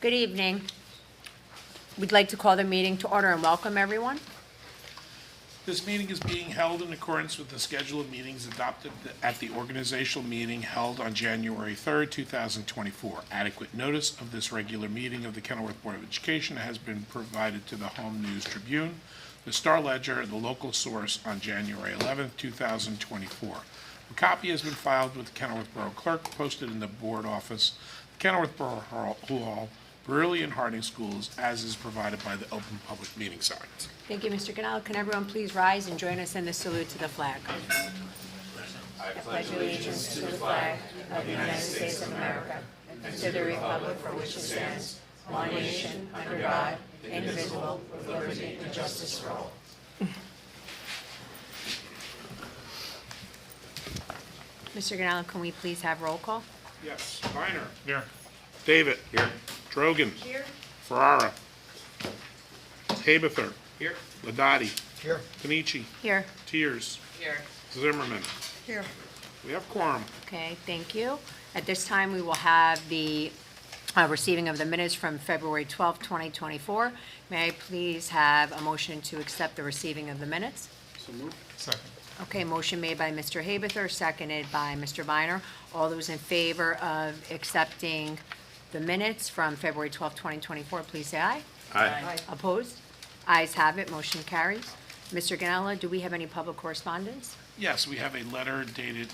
Good evening. We'd like to call the meeting to order and welcome everyone. This meeting is being held in accordance with the schedule of meetings adopted at the organizational meeting held on January 3rd, 2024. Adequate notice of this regular meeting of the Kenilworth Board of Education has been provided to the Home News Tribune, the Star Ledger, and the local source on January 11th, 2024. A copy has been filed with the Kenilworth Borough Clerk, posted in the board office, Kenilworth Borough Hall, Burley and Harding Schools, as is provided by the open public meeting signs. Thank you, Mr. Ganal. Can everyone please rise and join us in the salute to the flag? I pledge allegiance to the flag of the United States of America and to the republic for which it stands, one nation, under God, indivisible, with liberty and justice for all. Mr. Ganal, can we please have roll call? Yes. Reiner. Here. David. Here. Drogan. Here. Ferrara. Haberther. Here. Ladati. Here. Panici. Here. Tiers. Here. Zimmerman. Here. We have quorum. Okay, thank you. At this time, we will have the receiving of the minutes from February 12th, 2024. May I please have a motion to accept the receiving of the minutes? So moved. Second. Okay, motion made by Mr. Haberther, seconded by Mr. Viner. All those in favor of accepting the minutes from February 12th, 2024, please say aye. Aye. Opposed? Ayes have it, motion carries. Mr. Ganella, do we have any public correspondence? Yes, we have a letter dated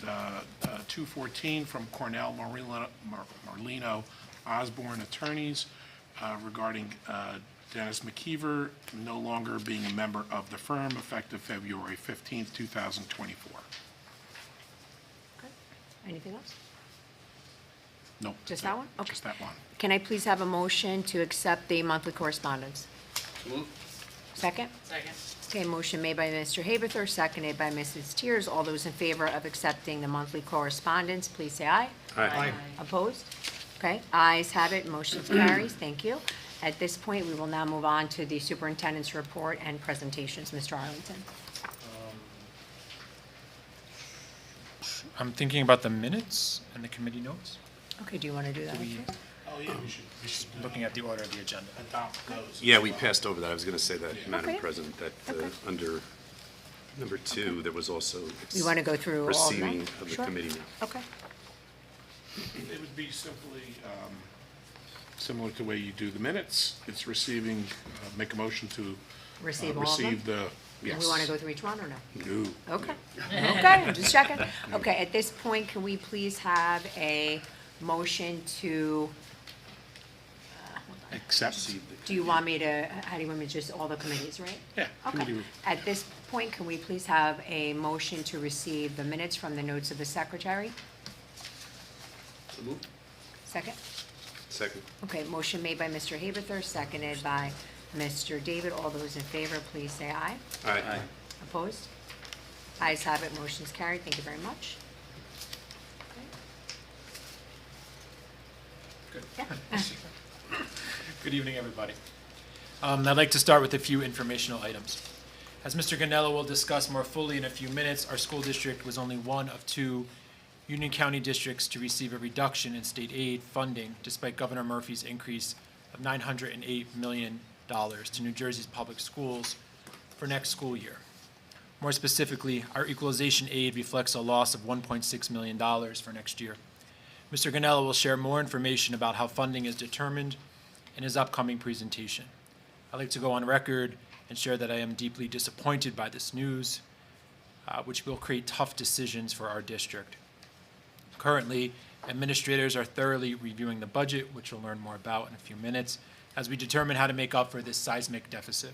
2/14 from Cornell Marlino Osborne Attorneys regarding Dennis McKeever no longer being a member of the firm effective February 15th, 2024. Okay. Anything else? Nope. Just that one? Okay. Just that one. Can I please have a motion to accept the monthly correspondence? Move. Second? Second. Okay, motion made by Mr. Haberther, seconded by Mrs. Tiers. All those in favor of accepting the monthly correspondence, please say aye. Aye. Opposed? Okay, ayes have it, motion carries. Thank you. At this point, we will now move on to the superintendent's report and presentations. Mr. Arlington. I'm thinking about the minutes and the committee notes, Okay, do you want to do that? we- okay? Oh, yeah, we should looking at the order of the agenda. adopt those. Yeah, we passed over that. I was going to say that, Madam Okay. President, that Okay. under number 2, there was also You want to go through all of them? receiving of the Sure. committee now. Okay. It would be simply similar to the way you do the minutes. It's receiving, make a motion to Receive all of them? receive the, yes. We want to go through each one or no? No. Okay, okay, I'm just checking. Okay, at this point, can we please have a motion to, Accept. do you want me to, how do you want me to just, all the committees, right? Yeah. Okay. committee- At this point, can we please have a motion to receive the minutes from the notes of the secretary? So moved. Second? Second. Okay, motion made by Mr. Haberther, seconded by Mr. David. All those in favor, please say aye. Aye. Opposed? Ayes have it, motion's carried. Thank you very much. Good. Yeah. Good evening, everybody. I'd like to start with a few informational items. As Mr. Ganello will discuss more fully in a few minutes, our school district was only one of 2 Union County districts to receive a reduction in state aid funding despite Governor Murphy's increase of $908 million to New Jersey's public schools for next school year. More specifically, our equalization aid reflects a loss of $1.6 million for next year. Mr. Ganello will share more information about how funding is determined in his upcoming presentation. I'd like to go on record and share that I am deeply disappointed by this news, which will create tough decisions for our district. Currently, administrators are thoroughly reviewing the budget, which we'll learn more about in a few minutes, as we determine how to make up for this seismic deficit.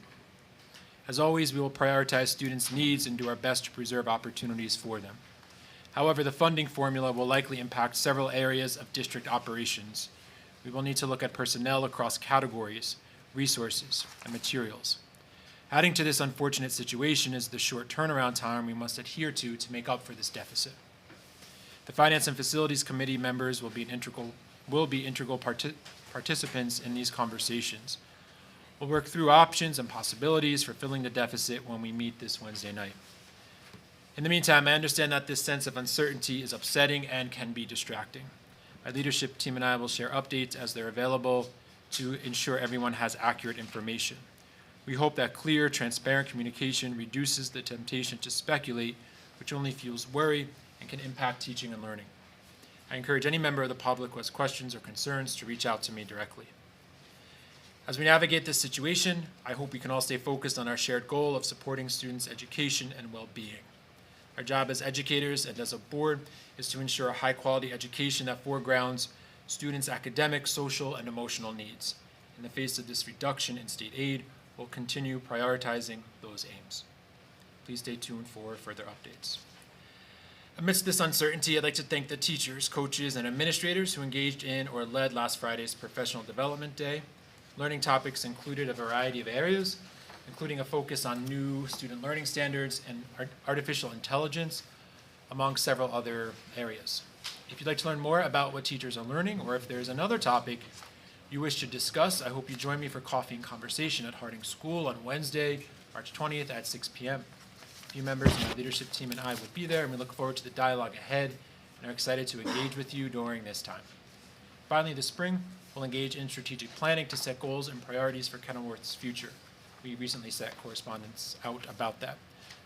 As always, we will prioritize students' needs and do our best to preserve opportunities for them. However, the funding formula will likely impact several areas of district operations. We will need to look at personnel across categories, resources, and materials. Adding to this unfortunate situation is the short turnaround time we must adhere to make up for this deficit. The Finance and Facilities Committee members will be integral participants in these conversations. We'll work through options and possibilities for filling the deficit when we meet this Wednesday night. In the meantime, I understand that this sense of uncertainty is upsetting and can be distracting. My leadership team and I will share updates as they're available to ensure everyone has accurate information. We hope that clear, transparent communication reduces the temptation to speculate, which only fuels worry and can impact teaching and learning. I encourage any member of the public who has questions or concerns to reach out to me directly. As we navigate this situation, I hope we can all stay focused on our shared goal of supporting students' education and well-being. Our job as educators and as a board is to ensure a high-quality education that foregrounds students' academic, social, and emotional needs. In the face of this reduction in state aid, we'll continue prioritizing those aims. Please stay tuned for further updates. Amidst this uncertainty, I'd like to thank the teachers, coaches, and administrators who engaged in or led last Friday's Professional Development Day. Learning topics included a variety of areas, including a focus on new student learning standards and artificial intelligence, among several other areas. If you'd like to learn more about what teachers are learning, or if there's another topic you wish to discuss, I hope you join me for coffee and conversation at Harding School on Wednesday, March 20th at 6 p.m. A few members of my leadership team and I will be there, and we look forward to the dialogue ahead and are excited to engage with you during this time. Finally, this spring, we'll engage in strategic planning to set goals and priorities for Kenilworth's future. We recently set correspondence out about that.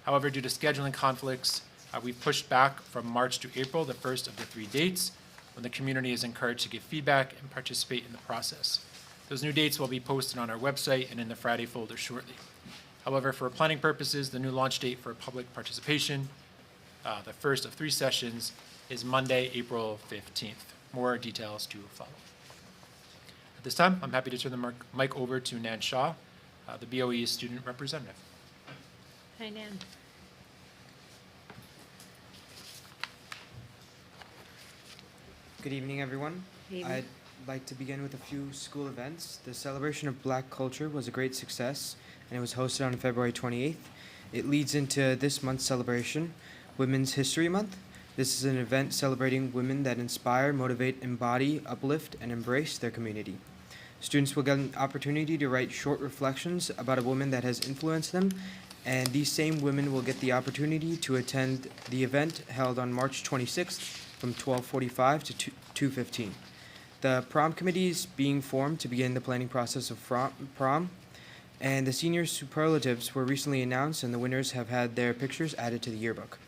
However, due to scheduling conflicts, we've pushed back from March to April, the first of the 3 dates, when the community is encouraged to give feedback and participate in the process. Those new dates will be posted on our website and in the Friday folder shortly. However, for planning purposes, the new launch date for public participation, the first of 3 sessions, is Monday, April 15th. More details to follow. At this time, I'm happy to turn the mic over to Nan Shaw, the BOE student representative. Hi, Nan. Good evening, everyone. Good evening. I'd like to begin with a few school events. The celebration of Black culture was a great success, and it was hosted on February 28th. It leads into this month's celebration, Women's History Month. This is an event celebrating women that inspire, motivate, embody, uplift, and embrace their community. Students will get an opportunity to write short reflections about a woman that has influenced them, and these same women will get the opportunity to attend the event held on March 26th from 12:45 to 2:15. The prom committee is being formed to begin the planning process of prom, and the senior superlatives were recently announced, and the winners have had their pictures added to the yearbook.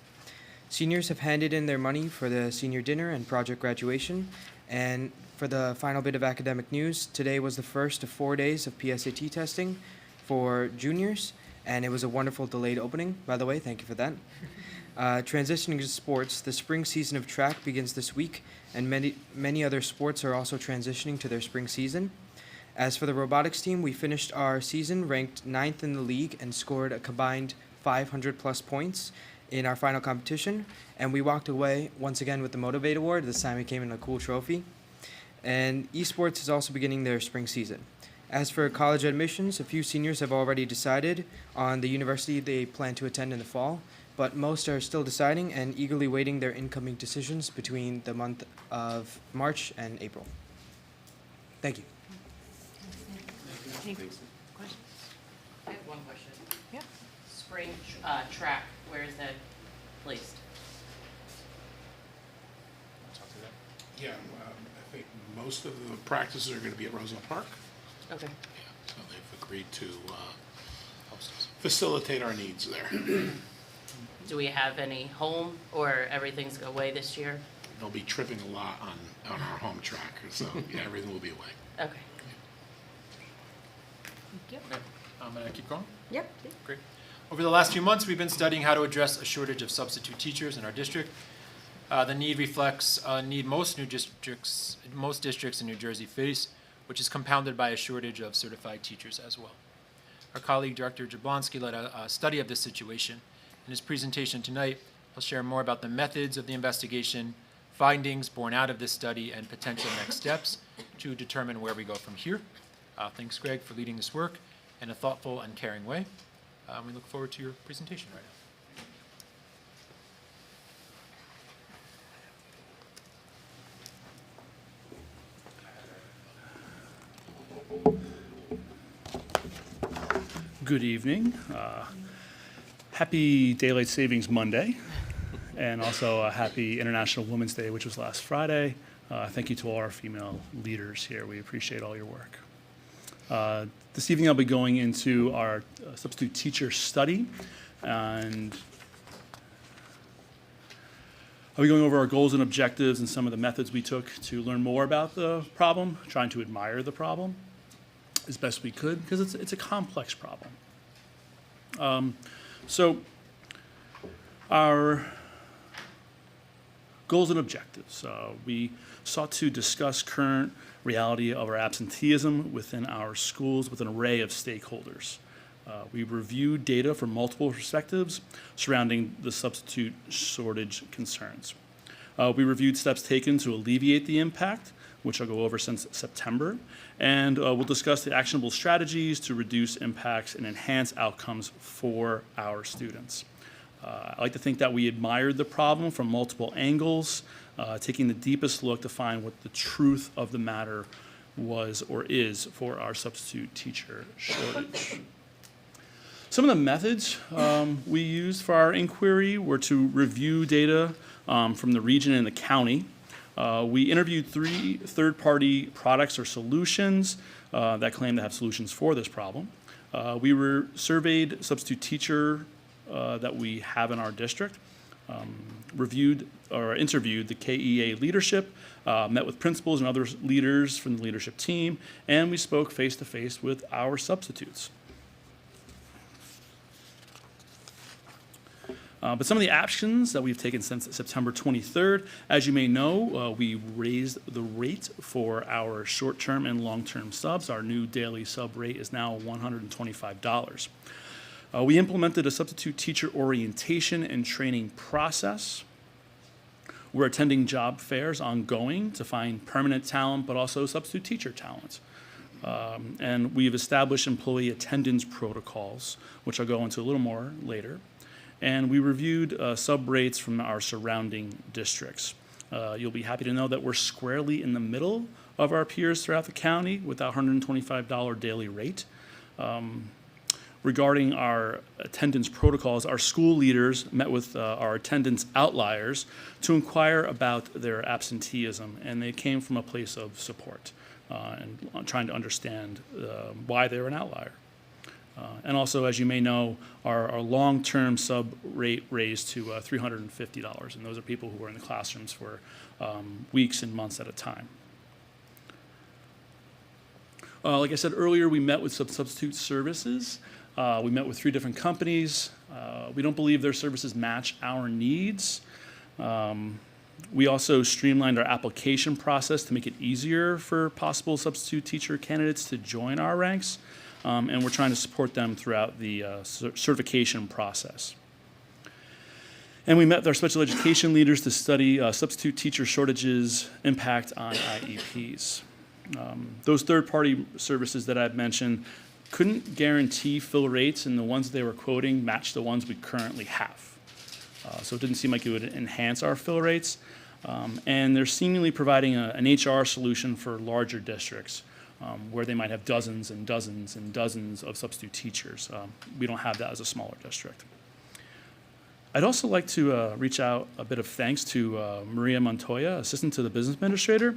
Seniors have handed in their money for the senior dinner and project graduation, and for the final bit of academic news, today was the first of 4 days of PSAT testing for juniors, and it was a wonderful delayed opening, by the way, thank you for that. Transitioning to sports, the spring season of track begins this week, and many other sports are also transitioning to their spring season. As for the robotics team, we finished our season ranked 9th in the league and scored a combined 500-plus points in our final competition, and we walked away once again with the Motivate Award. This time it came in a cool trophy. And esports is also beginning their spring season. As for college admissions, a few seniors have already decided on the university they plan to attend in the fall, but most are still deciding and eagerly waiting their incoming decisions between the month of March and April. Thank you. Any questions? I have one question. Yep. Spring track, where is that placed? Yeah, I think most of the practices are going to be at Roosevelt Park. Okay. Yeah, so they've agreed to facilitate our needs there. Do we have any home, or everything's away this year? They'll be tripping a lot on our home track, so yeah, everything will be away. Okay. Thank you. Okay, I'm going to keep going. Yep. Great. Over the last few months, we've been studying how to address a shortage of substitute teachers in our district. The need reflects a need most districts in New Jersey face, which is compounded by a shortage of certified teachers as well. Our colleague, Director Jablonski, led a study of this situation. In his presentation tonight, he'll share more about the methods of the investigation, findings born out of this study, and potential next steps to determine where we go from here. Thanks, Greg, for leading this work in a thoughtful and caring way. We look forward to your presentation right now. Good evening. Happy Daylight Savings Monday, and also a happy International Women's Day, which was last Friday. Thank you to all our female leaders here. We appreciate all your work. This evening I'll be going into our substitute teacher study, and I'll be going over our goals and objectives and some of the methods we took to learn more about the problem, trying to admire the problem as best we could, because it's a complex problem. So our goals and objectives. We sought to discuss current reality of our absenteeism within our schools with an array of stakeholders. We reviewed data from multiple perspectives surrounding the substitute shortage concerns. We reviewed steps taken to alleviate the impact, which I'll go over since September, and we'll discuss the actionable strategies to reduce impacts and enhance outcomes for our students. I like to think that we admired the problem from multiple angles, taking the deepest look to find what the truth of the matter was or is for our substitute teacher shortage. Some of the methods we used for our inquiry were to review data from the region and the county. We interviewed 3 third-party products or solutions that claim to have solutions for this problem. We surveyed substitute teacher that we have in our district, reviewed or interviewed the KEA leadership, met with principals and other leaders from the leadership team, and we spoke face-to-face with our substitutes. But some of the actions that we've taken since September 23rd, as you may know, we raised the rate for our short-term and long-term subs. Our new daily sub rate is now $125. We implemented a substitute teacher orientation and training process. We're attending job fairs ongoing to find permanent talent, but also substitute teacher talent. And we've established employee attendance protocols, which I'll go into a little more later. And we reviewed sub rates from our surrounding districts. You'll be happy to know that we're squarely in the middle of our peers throughout the county with our $125 daily rate. Regarding our attendance protocols, our school leaders met with our attendance outliers to inquire about their absenteeism, and they came from a place of support and trying to understand why they were an outlier. And also, as you may know, our long-term sub rate raised to $350, and those are people who are in the classrooms for weeks and months at a time. Like I said earlier, we met with substitute services. We met with 3 different companies. We don't believe their services match our needs. We also streamlined our application process to make it easier for possible substitute teacher candidates to join our ranks. And we're trying to support them throughout the certification process. And we met with our special education leaders to study substitute teacher shortages' impact on IEPs. Those third-party services that I've mentioned couldn't guarantee fill rates, and the ones they were quoting matched the ones we currently have. So it didn't seem like it would enhance our fill rates. And they're seemingly providing an HR solution for larger districts, where they might have dozens and dozens and dozens of substitute teachers. We don't have that as a smaller district. I'd also like to reach out a bit of thanks to Maria Montoya, assistant to the business administrator.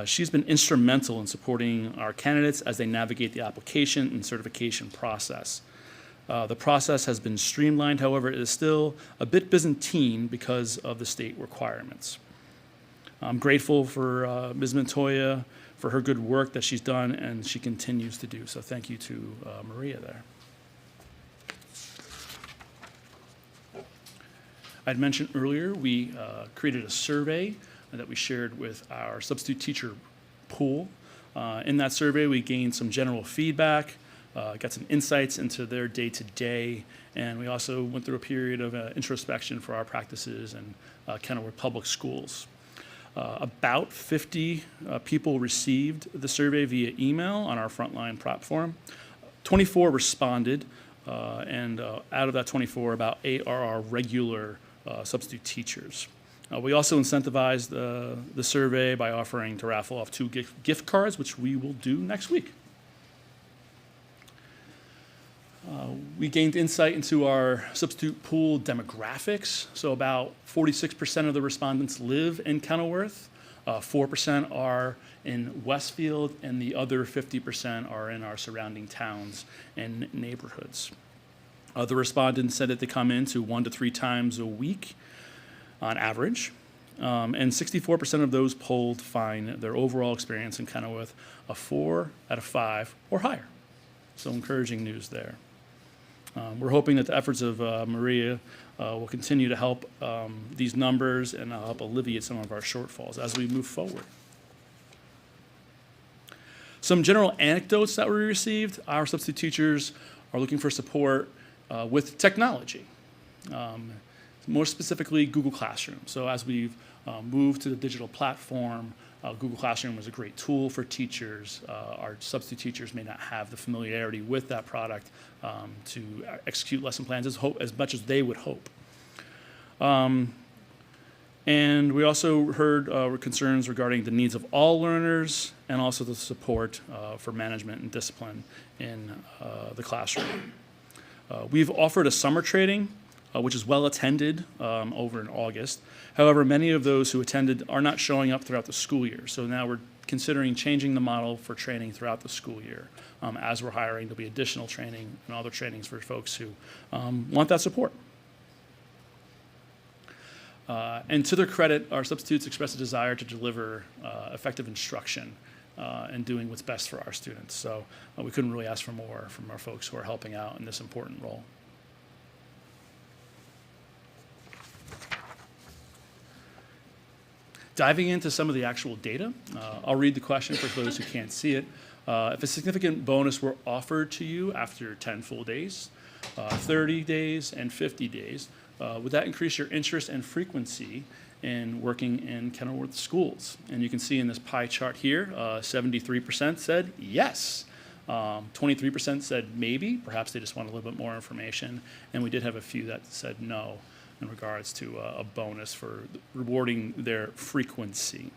She's been instrumental in supporting our candidates as they navigate the application and certification process. The process has been streamlined, however, it is still a bit Byzantine because of the state requirements. I'm grateful for Ms. Montoya for her good work that she's done and she continues to do. So thank you to Maria there. I'd mentioned earlier we created a survey that we shared with our substitute teacher pool. In that survey, we gained some general feedback, got some insights into their day-to-day, and we also went through a period of introspection for our practices in Kenilworth Public Schools. About 50 people received the survey via email on our frontline platform. 24 responded, and out of that 24, about 8 are our regular substitute teachers. We also incentivized the survey by offering to raffle off 2 gift cards, which we will do next week. We gained insight into our substitute pool demographics. So about 46% of the respondents live in Kenilworth. 4% are in Westfield, and the other 50% are in our surrounding towns and neighborhoods. The respondents said that they come in to 1 to 3 times a week on average, and 64% of those polled find their overall experience in Kenilworth a 4 out of 5 or higher. So encouraging news there. We're hoping that the efforts of Maria will continue to help these numbers and help alleviate some of our shortfalls as we move forward. Some general anecdotes that we received: our substitute teachers are looking for support with technology, more specifically Google Classroom. So as we've moved to the digital platform, Google Classroom was a great tool for teachers. Our substitute teachers may not have the familiarity with that product to execute lesson plans as much as they would hope. And we also heard concerns regarding the needs of all learners and also the support for management and discipline in the classroom. We've offered a summer training, which is well attended over in August. However, many of those who attended are not showing up throughout the school year. So now we're considering changing the model for training throughout the school year. As we're hiring, there'll be additional training and other trainings for folks who want that support. And to their credit, our substitutes expressed a desire to deliver effective instruction and doing what's best for our students. So we couldn't really ask for more from our folks who are helping out in this important role. Diving into some of the actual data, I'll read the question for those who can't see it. If a significant bonus were offered to you after 10 full days, 30 days, and 50 days, would that increase your interest and frequency in working in Kenilworth schools? And you can see in this pie chart here, 73% said yes. 23% said maybe, perhaps they just want a little bit more information. And we did have a few that said no in regards to a bonus for rewarding their frequency.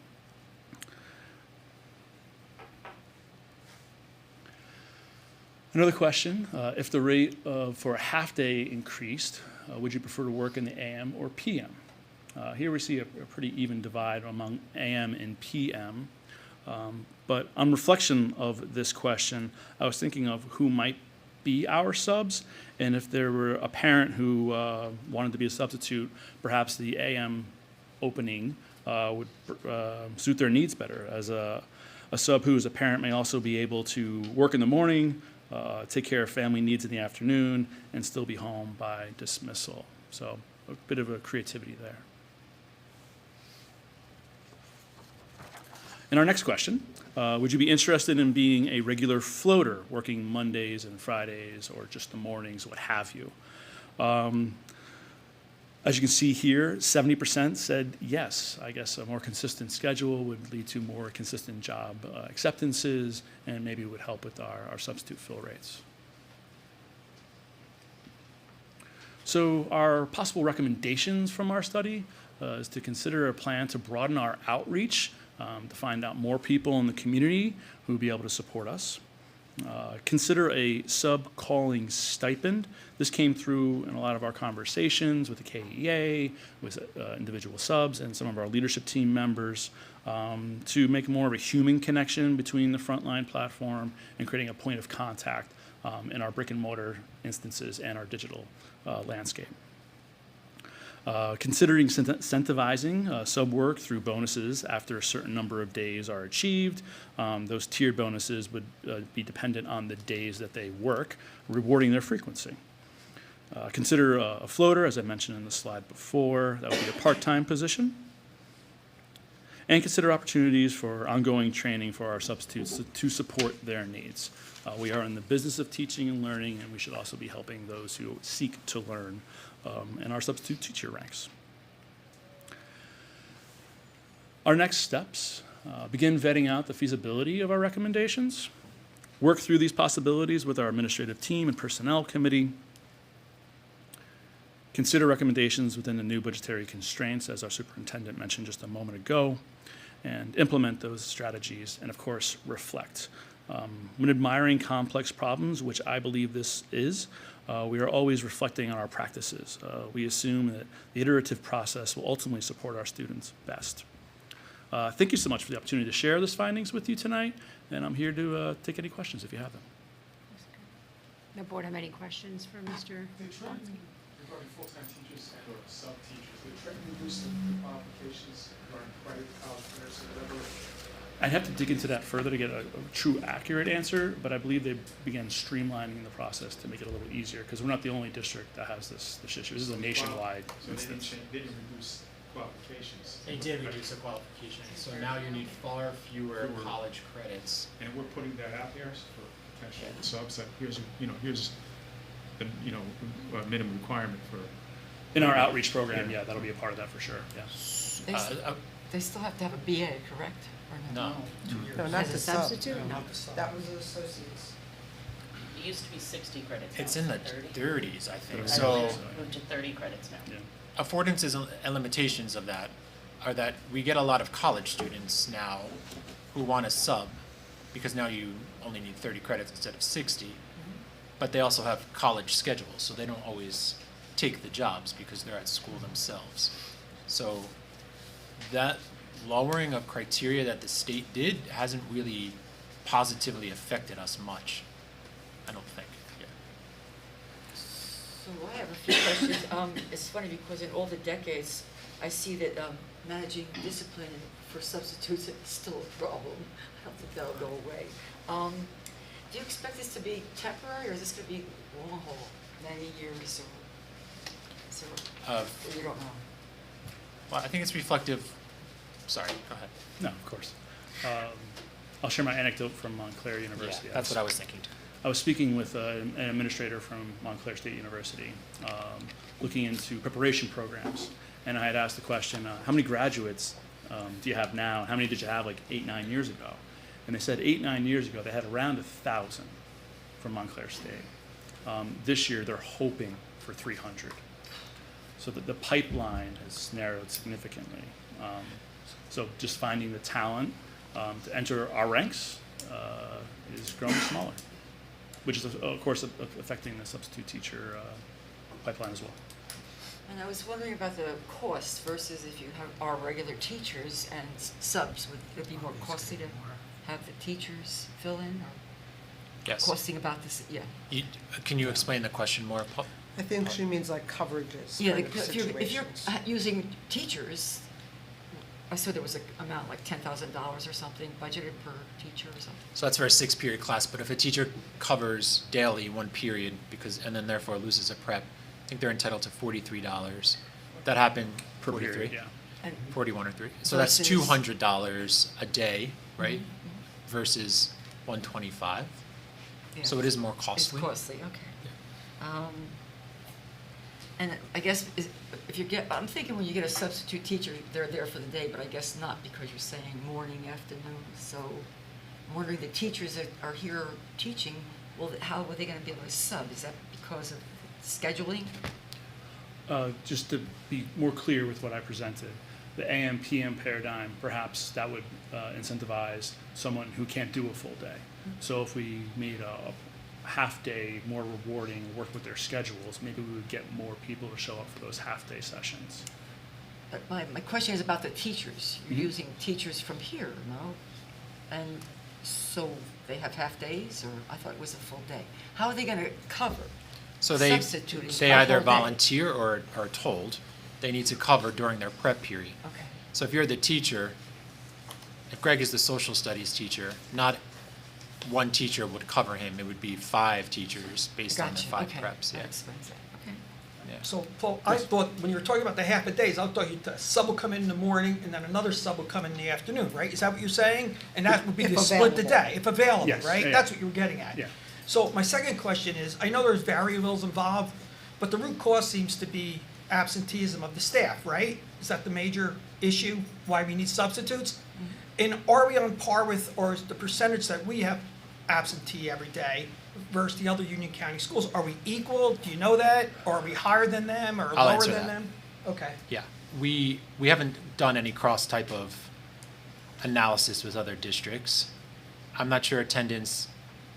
Another question, if the rate for a half day increased, would you prefer to work in the AM or PM? Here we see a pretty even divide among AM and PM. But on reflection of this question, I was thinking of who might be our subs, and if there were a parent who wanted to be a substitute, perhaps the AM opening would suit their needs better. As a sub who is a parent may also be able to work in the morning, take care of family needs in the afternoon, and still be home by dismissal. So a bit of a creativity there. And our next question, would you be interested in being a regular floater, working Mondays and Fridays or just the mornings, what have you? As you can see here, 70% said yes. I guess a more consistent schedule would lead to more consistent job acceptances and maybe would help with our substitute fill rates. So our possible recommendations from our study is to consider a plan to broaden our outreach, to find out more people in the community who would be able to support us. Consider a sub-calling stipend. This came through in a lot of our conversations with the KEA, with individual subs and some of our leadership team members to make more of a human connection between the frontline platform and creating a point of contact in our brick and mortar instances and our digital landscape. Considering incentivizing sub work through bonuses after a certain number of days are achieved. Those tiered bonuses would be dependent on the days that they work, rewarding their frequency. Consider a floater, as I mentioned in the slide before. That would be a part-time position. And consider opportunities for ongoing training for our substitutes to support their needs. We are in the business of teaching and learning, and we should also be helping those who seek to learn in our substitute teacher ranks. Our next steps, begin vetting out the feasibility of our recommendations, work through these possibilities with our administrative team and personnel committee, consider recommendations within the new budgetary constraints, as our superintendent mentioned just a moment ago, and implement those strategies, and of course, reflect. When admiring complex problems, which I believe this is, we are always reflecting on our practices. We assume that the iterative process will ultimately support our students best. Thank you so much for the opportunity to share those findings with you tonight, and I'm here to take any questions if you have them. The board have any questions for Mr. Bonski? Regarding full-time teachers and or sub-teachers, they're trying to reduce the qualifications regarding credit, college credits, or whatever. I'd have to dig into that further to get a true accurate answer, but I believe they began streamlining the process to make it a little easier, because we're not the only district that has this issue. This is a nationwide So they didn't instance. they didn't reduce qualifications. They did reduce the qualifications, so now you need far fewer college credits. And we're putting that out there for potential subs, that here's the, minimum requirement for. In our outreach program, yeah, that'll be a part of that for sure, yeah. They, s- they still have to have a BA, correct? Or No. No, not As a the sub. substitute? No. That was the associates. It used to be 60 credits. It's now in the it's 30. 30s, I think. I So believe so. Moved to 30 credits now. Yeah. affordances and limitations of that are that we get a lot of college students now who want to sub, because now you only need 30 credits instead of 60, but they also have college schedules, so they don't always take the jobs because they're at school themselves. So that lowering of criteria that the state did hasn't really positively affected us much, I don't think. Yeah. So I have a few questions. It's funny because in all the decades, I see that managing discipline for substitutes is still a problem. I don't think that'll go away. Do you expect this to be temporary, or is this going to be long haul, many years, or is there, or you don't know? Well, I think it's reflective, sorry, go ahead. No, of course. I'll share my anecdote from Montclair University. Yeah, that's what I was thinking too. I was speaking with an administrator from Montclair State University, looking into preparation programs, and I had asked the question, how many graduates do you have now? How many did you have like 8-9 years ago? And they said 8-9 years ago they had around 1,000 from Montclair State. This year they're hoping for 300. So the pipeline has narrowed significantly. So just finding the talent to enter our ranks is growing smaller, which is of course affecting the substitute teacher pipeline as well. And I was wondering about the cost versus if you have our regular teachers and subs. Would it be more costly to have the teachers fill in, or Yes. costing about this? Yeah. Can you explain the question more, Paul? I think she means like coverages Yeah, kind of if you're situations. using teachers, I saw there was an amount like $10,000 or something budgeted per teacher or something. So that's for a 6-period class, but if a teacher covers daily 1 period and then therefore loses a prep, I think they're entitled to $43. That happened Per 43, period, yeah. And 41 or 3. So that's Versus- $200 a day, right? Versus 125. yeah, So it is more it's costly. costly. Okay. And I guess if you get, I'm thinking when you get a substitute teacher, they're there for the day, but I guess not, because you're saying morning, afternoon. So I'm wondering, the teachers that are here teaching, well, how are they going to be able to sub? Is that because of scheduling? Just to be more clear with what I presented, the AM PM paradigm, perhaps that would incentivize someone who can't do a full day. So if we made a half day more rewarding, work with their schedules, maybe we would get more people to show up for those half day sessions. But my question is about the teachers. You're Mhm. using teachers from here, no? And so they have half days, or I thought it was a full day. How are they going to cover? So they Substituting a either whole day. volunteer or are told they need to cover during their prep period. Okay. So if you're the teacher, if Greg is the social studies teacher, not one teacher would cover him, it would be 5 teachers based on the Gotcha. 5 Okay. preps, yeah. That explains that. Okay. Yeah. So, Paul, I thought, when you were talking about the half a days, I thought a sub will come in the morning and then another sub will come in the afternoon, right? Is that what you're saying? And that would be If to split the available. day, if available, Yes, right? yeah. That's what you were getting at. Yeah. So my second question is, I know there's variables involved, but the root cause seems to be absenteeism of the staff, right? Is that the major issue, why we need substitutes? And are we on par with, or is the percentage that we have absentee every day versus the other Union County schools, are we equal? Do you know that? Or are we higher than them or I'll lower answer than that. them? Okay. Yeah, we haven't done any cross type of analysis with other districts. I'm not sure attendance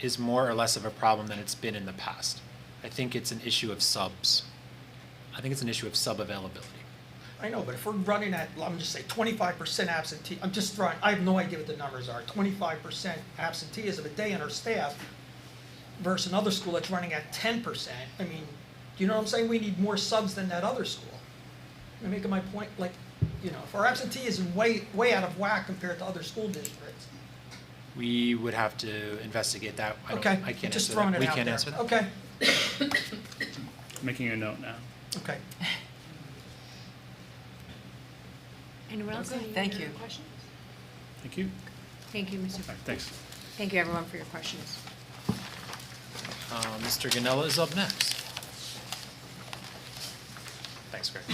is more or less of a problem than it's been in the past. I think it's an issue of subs. I think it's an issue of sub availability. I know, but if we're running at, I'm just saying, 25% absentee, I'm just throwing, I have no idea what the numbers are, 25% absenteeism a day in our staff versus another school that's running at 10%. I mean, do you know what I'm saying? We need more subs than that other school. I'm making my point, like, you know, if our absenteeism is way out of whack compared to other school districts. We would have to investigate that. Okay, I can't just answer throwing that. it We out can't there. answer that. Okay, Making a note now. okay. Anyone else? Okay, Any thank other you. questions? Thank you. Thank you, Mr. All right, thanks. Thank you, everyone, for your questions. Mr. Ganella is up next. Thanks, Greg.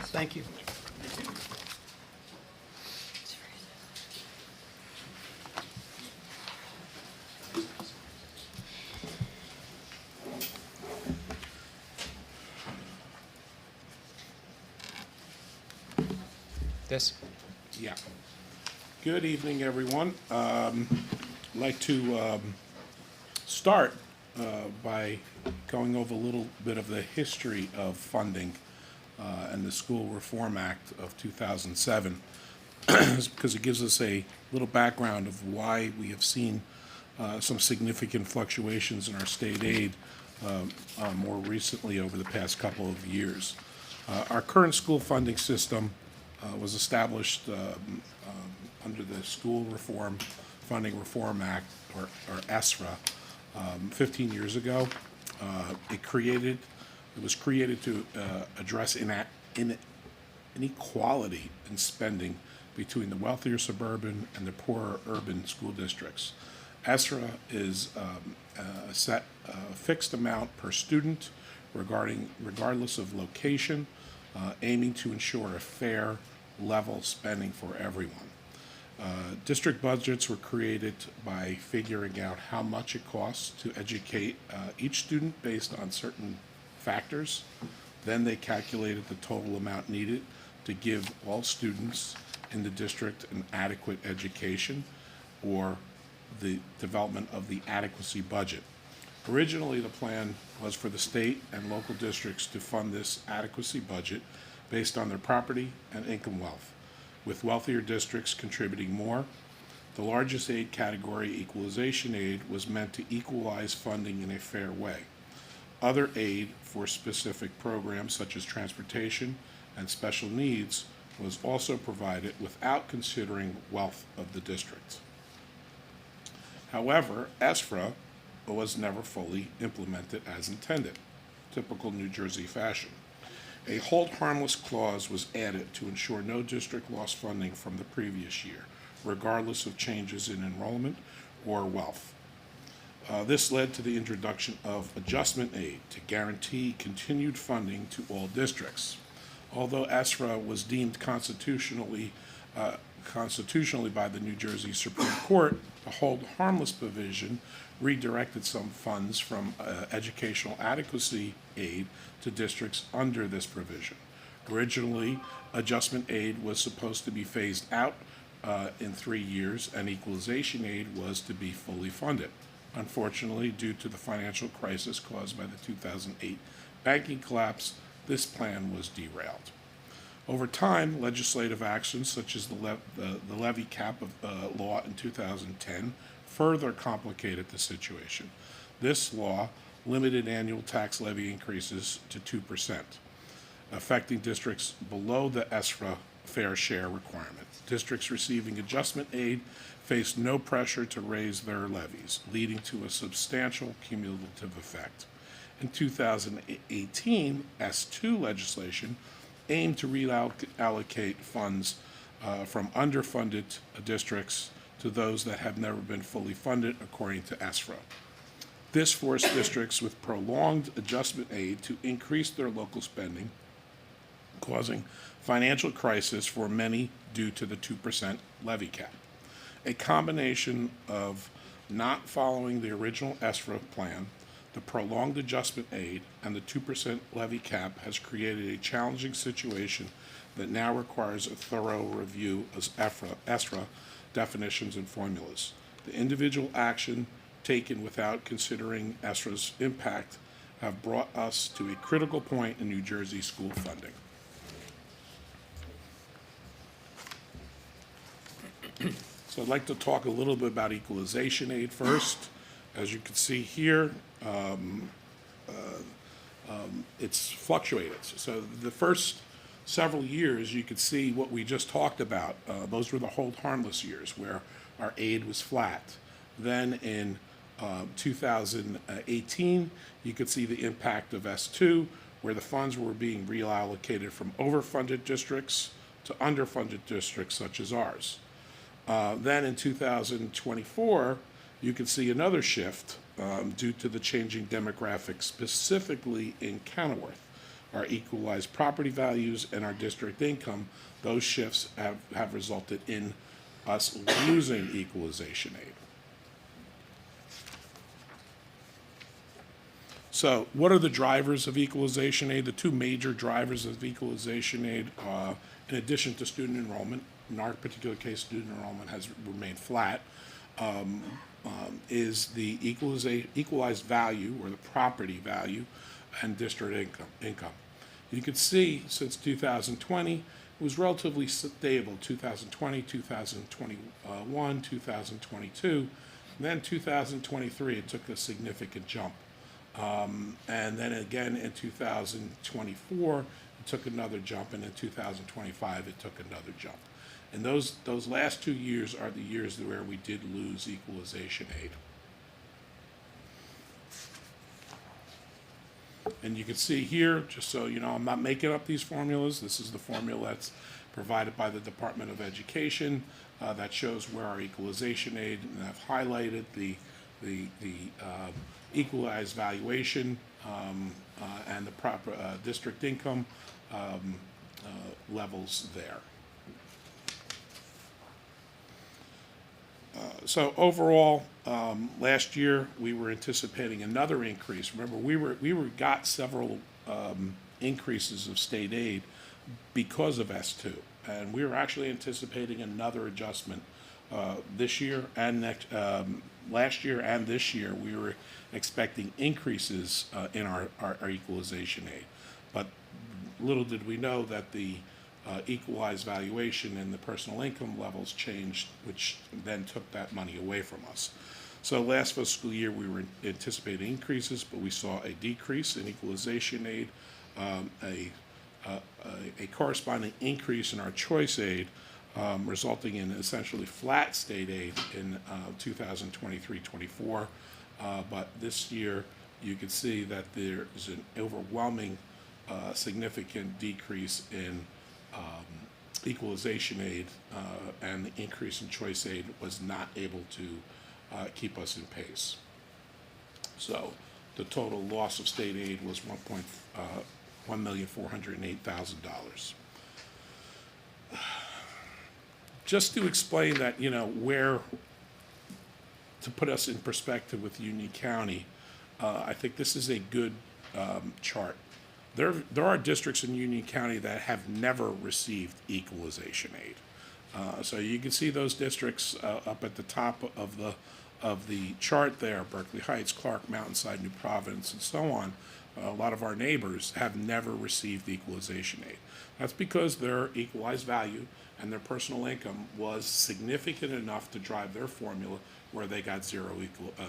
Thank you. This? Yeah. Good evening, everyone. I'd like to start by going over a little bit of the history of funding and the School Reform Act of 2007, because it gives us a little background of why we have seen some significant fluctuations in our state aid more recently over the past couple of years. Our current school funding system was established under the School Reform Funding Reform Act, or ESRA, 15 years ago. It was created to address inequality in spending between the wealthier suburban and the poorer urban school districts. ESRA is a set fixed amount per student regardless of location, aiming to ensure a fair, level spending for everyone. District budgets were created by figuring out how much it costs to educate each student based on certain factors. Then they calculated the total amount needed to give all students in the district an adequate education, or the development of the adequacy budget. Originally, the plan was for the state and local districts to fund this adequacy budget based on their property and income wealth, with wealthier districts contributing more. The largest aid category, equalization aid, was meant to equalize funding in a fair way. Other aid for specific programs such as transportation and special needs was also provided without considering wealth of the district. However, ESFRA was never fully implemented as intended, typical New Jersey fashion. A hold harmless clause was added to ensure no district lost funding from the previous year, regardless of changes in enrollment or wealth. This led to the introduction of adjustment aid to guarantee continued funding to all districts. Although ESRA was deemed constitutionally by the New Jersey Supreme Court, the hold harmless provision redirected some funds from educational adequacy aid to districts under this provision. Originally, adjustment aid was supposed to be phased out in 3 years, and equalization aid was to be fully funded. Unfortunately, due to the financial crisis caused by the 2008 banking collapse, this plan was derailed. Over time, legislative actions such as the levy cap law in 2010 further complicated the situation. This law limited annual tax levy increases to 2%, affecting districts below the ESRA fair share requirement. Districts receiving adjustment aid faced no pressure to raise their levies, leading to a substantial cumulative effect. In 2018, S2 legislation aimed to reallocate funds from underfunded districts to those that have never been fully funded according to ESRA. This forced districts with prolonged adjustment aid to increase their local spending, causing financial crisis for many due to the 2% levy cap. A combination of not following the original ESRA plan, the prolonged adjustment aid, and the 2% levy cap has created a challenging situation that now requires a thorough review of ESRA definitions and formulas. The individual action taken without considering ESRA's impact have brought us to a critical point in New Jersey school funding. So I'd like to talk a little bit about equalization aid first. As you can see here, it's fluctuated. So the first several years, you could see what we just talked about. Those were the hold harmless years where our aid was flat. Then in 2018, you could see the impact of S2, where the funds were being reallocated from overfunded districts to underfunded districts such as ours. Then in 2024, you can see another shift due to the changing demographics, specifically in Kenilworth. Our equalized property values and our district income, those shifts have resulted in us losing equalization aid. So what are the drivers of equalization aid? The two major drivers of equalization aid, in addition to student enrollment, in our particular case, student enrollment has remained flat, is the equalized value or the property value and district income. You can see since 2020, it was relatively stable, 2020, 2021, 2022, and then 2023, it took a significant jump. And then again in 2024, it took another jump, and in 2025, it took another jump. And those last 2 years are the years where we did lose equalization aid. And you can see here, just so you know, I'm not making up these formulas. This is the formula that's provided by the Department of Education that shows where our equalization aid, and I've highlighted the equalized valuation and the proper district income levels there. So overall, last year we were anticipating another increase. Remember, we got several increases of state aid because of S2, and we were actually anticipating another adjustment this year and last year and this year. We were expecting increases in our equalization aid, but little did we know that the equalized valuation and the personal income levels changed, which then took that money away from us. So last fiscal year, we were anticipating increases, but we saw a decrease in equalization aid, a corresponding increase in our choice aid, resulting in essentially flat state aid in 2023-24. But this year, you can see that there is an overwhelming significant decrease in equalization aid, and the increase in choice aid was not able to keep us in pace. So the total loss of state aid was $1,408,000. Just to explain that, you know, to put us in perspective with Union County, I think this is a good chart. There are districts in Union County that have never received equalization aid. So you can see those districts up at the top of the chart there: Berkeley Heights, Clark, Mountainside, New Providence, and so on. A lot of our neighbors have never received equalization aid. That's because their equalized value and their personal income was significant enough to drive their formula where they got zero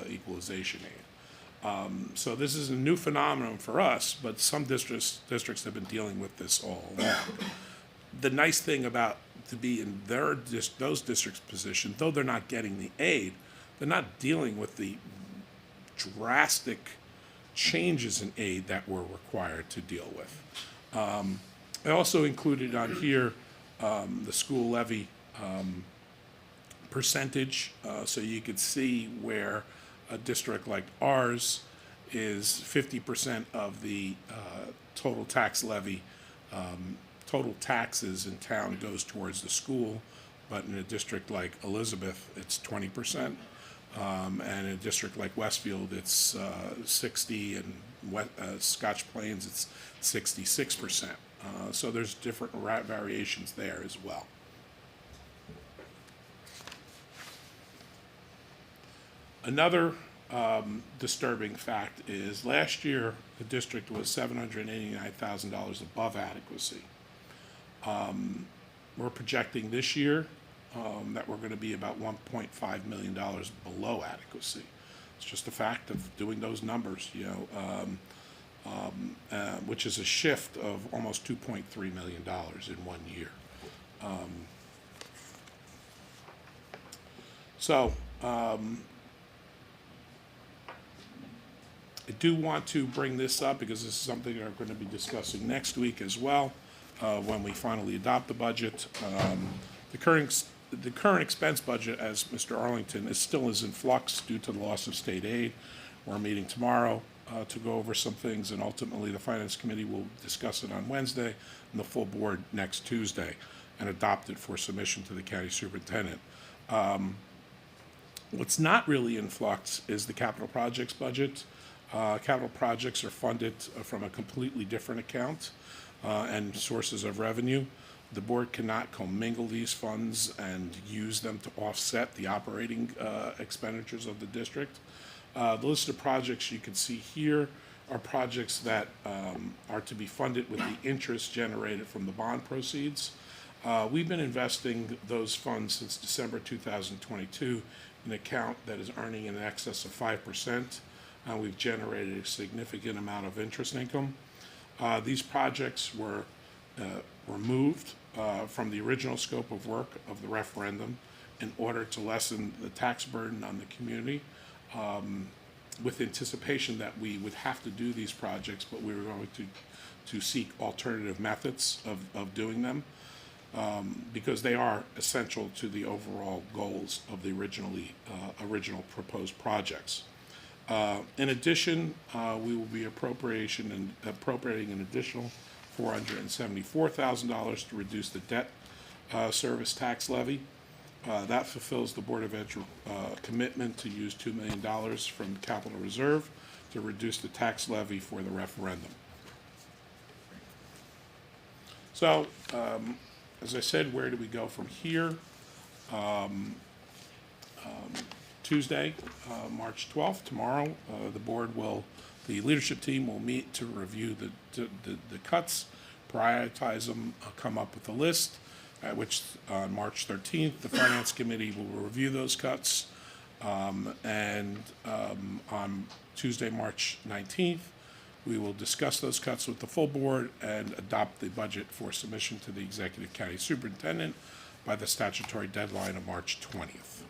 equalization aid. So this is a new phenomenon for us, but some districts have been dealing with this all along. The nice thing about to be in those districts' position, though they're not getting the aid, they're not dealing with the drastic changes in aid that we're required to deal with. I also included on here the school levy percentage, so you could see where a district like ours is 50% of the total tax levy, total taxes in town goes towards the school, but in a district like Elizabeth, it's 20%, and in a district like Westfield, it's 60%, and Scotch Plains, it's 66%. So there's different variations there as well. Another disturbing fact is last year the district was $789,000 above adequacy. We're projecting this year that we're going to be about $1.5 million below adequacy. It's just a fact of doing those numbers, which is a shift of almost $2.3 million in 1 year. I do want to bring this up because this is something that we're going to be discussing next week as well, when we finally adopt the budget. The current expense budget, as Mr. Arlington still is in flux due to the loss of state aid. We're meeting tomorrow to go over some things, and ultimately the Finance Committee will discuss it on Wednesday and the full board next Tuesday and adopt it for submission to the county superintendent. What's not really in flux is the capital projects budget. Capital projects are funded from a completely different account and sources of revenue. The board cannot commingle these funds and use them to offset the operating expenditures of the district. The list of projects you can see here are projects that are to be funded with the interest generated from the bond proceeds. We've been investing those funds since December 2022 in an account that is earning in excess of 5%. We've generated a significant amount of interest income. These projects were removed from the original scope of work of the referendum in order to lessen the tax burden on the community, with anticipation that we would have to do these projects, but we were going to seek alternative methods of doing them, because they are essential to the overall goals of the original proposed projects. In addition, we will be appropriating an additional $474,000 to reduce the debt service tax levy. That fulfills the Board of Ed commitment to use $2 million from capital reserve to reduce the tax levy for the referendum. So, as I said, where do we go from here? Tuesday, March 12th, tomorrow, the leadership team will meet to review the cuts, prioritize them, come up with a list, at which on March 13th, the Finance Committee will review those cuts. And on Tuesday, March 19th, we will discuss those cuts with the full board and adopt the budget for submission to the Executive County Superintendent by the statutory deadline of March 20th.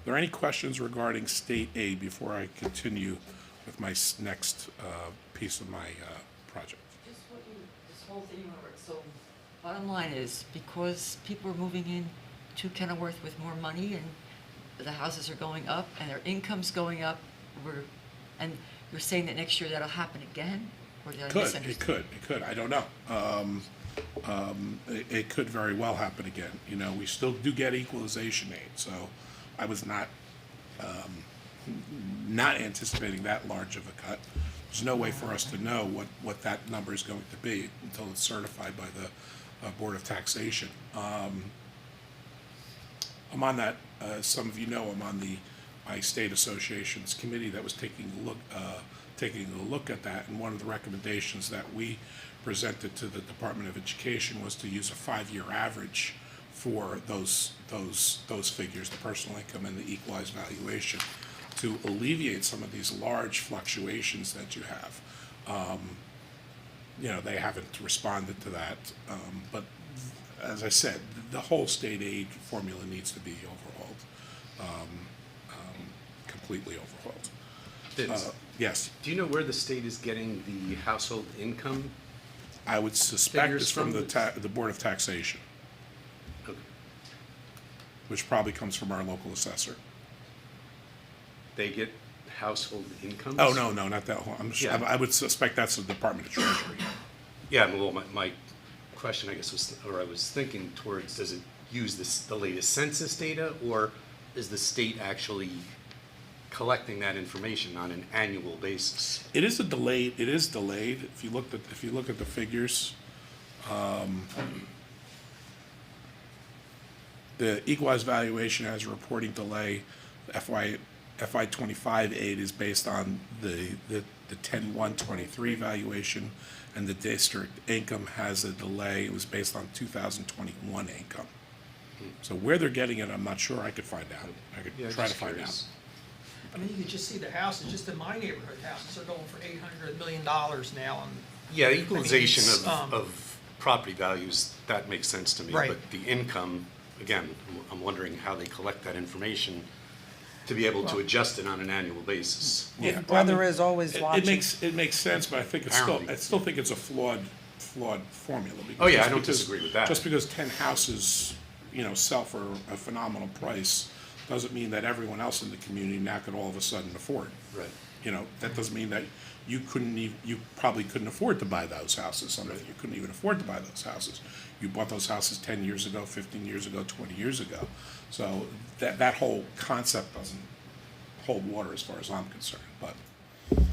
Are there any questions regarding state aid before I continue with my next piece of my project? Just what this whole thing, so bottom line is, because people are moving in to Kenilworth with more money and the houses are going up and their income's going up, and you're saying that next year that'll happen again? Or did I misunderstand? It could. I don't know. It could very well happen again. You know, we still do get equalization aid, so I was not anticipating that large of a cut. There's no way for us to know what that number is going to be until it's certified by the Board of Taxation. I'm on that, as some of you know, I'm on my state association's committee that was taking a look at that, and one of the recommendations that we presented to the Department of Education was to use a 5-year average for those figures, the personal income and the equalized valuation, to alleviate some of these large fluctuations that you have. They haven't responded to that, but as I said, the whole state aid formula needs to be overhauled, completely overhauled. Yes, Do you know where the state is getting the household income? I would suspect Figures it's from from the Board of Taxation, Okay. which probably comes from our local assessor. They get household incomes? Oh, no, not that one. Yeah. I would suspect that's the Department of Treasury. Yeah, well, my question, I guess, I was thinking towards, does it use the latest census data, or is the state actually collecting that information on an annual basis? It is delayed. If you look at the figures, the equalized valuation has a reporting delay. FY 25 aid is based on the 10/1/23 valuation, and the district income has a delay. It was based on 2021 income. So where they're getting it, I'm not sure. I could find out. I could Yeah, try to just find curious. I mean, you could just see the houses, just in my neighborhood, houses are going for $800 million now, and Yeah, equalization it's, of property values, that makes sense to me. Right. But the income, again, I'm wondering how they collect that information to be able to adjust it on an annual basis. Yeah. Weather is always It watching. makes sense, but I think it's still, Apparently. I still think it's a flawed formula. because Oh, yeah, just I don't because- disagree with that. Just because 10 houses, sell for a phenomenal price, doesn't mean that everyone else in the community now could all of a sudden afford. Right. That doesn't mean that you probably couldn't afford to buy those houses. Some of you couldn't even afford to buy those houses. You bought those houses 10 years ago, 15 years ago, 20 years ago. So that whole concept doesn't hold water as far as I'm concerned, but. Going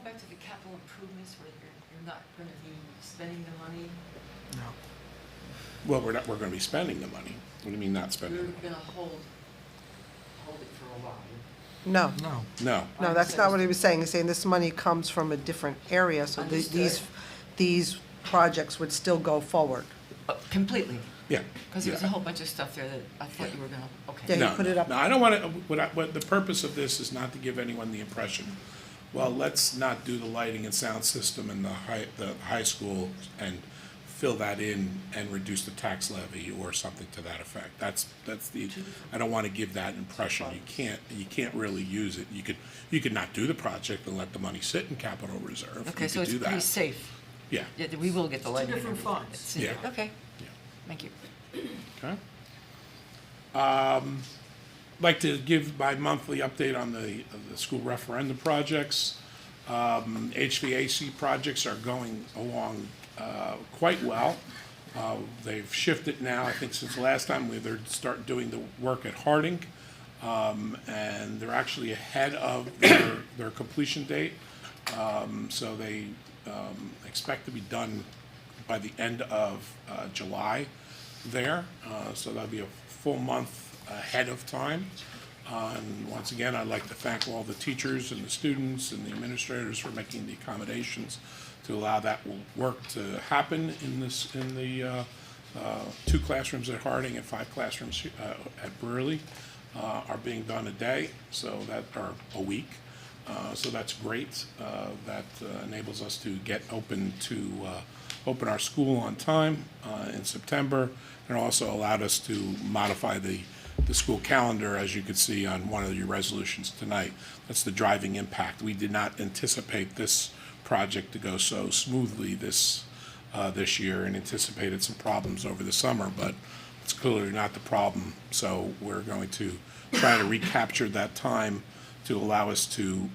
back to the capital improvements where you're not gonna be spending the money, Well, we're gonna be spending the money. What do you mean not we're spending the money? gonna hold it for a while. No, No. no, that's not what he was saying. He's saying this money comes from a different area, so Understood. these projects would still go forward. Completely, Yeah. because there was a yeah. whole bunch of stuff there that I thought you were gonna, okay. Yeah, you No, put it no, up. no, I don't want to, what the purpose of this is not to give anyone the impression, well, let's not do the lighting and sound system in the high school and fill that in and reduce the tax levy or something to that effect. That's I don't want to give that impression. You can't really use it. You could not do the project and let the money sit in capital reserve. Okay, You so could it's do pretty that. safe. Yeah, Yeah, we will get the lighting. different and everything. funds. Yeah. Okay, yeah. thank you. Okay. Like to give my monthly update on the school referendum projects. HVAC projects are going along quite well. They've shifted now, I think since the last time, they're starting doing the work at Harding. And they're actually ahead of their completion date. So they expect to be done by the end of July there. So that'll be a full month ahead of time. And once again, I'd like to thank all the teachers and the students and the administrators for making the accommodations to allow that work to happen in the 2 classrooms at Harding and 5 classrooms at Brewerly are being done a day, so that are a week. So that's great. That enables us to get open our school on time in September, and also allowed us to modify the school calendar, as you could see on one of your resolutions tonight. That's the driving impact. We did not anticipate this project to go so smoothly this year, and anticipated some problems over the summer, but it's clearly not the problem. So we're going to try to recapture that time to allow us to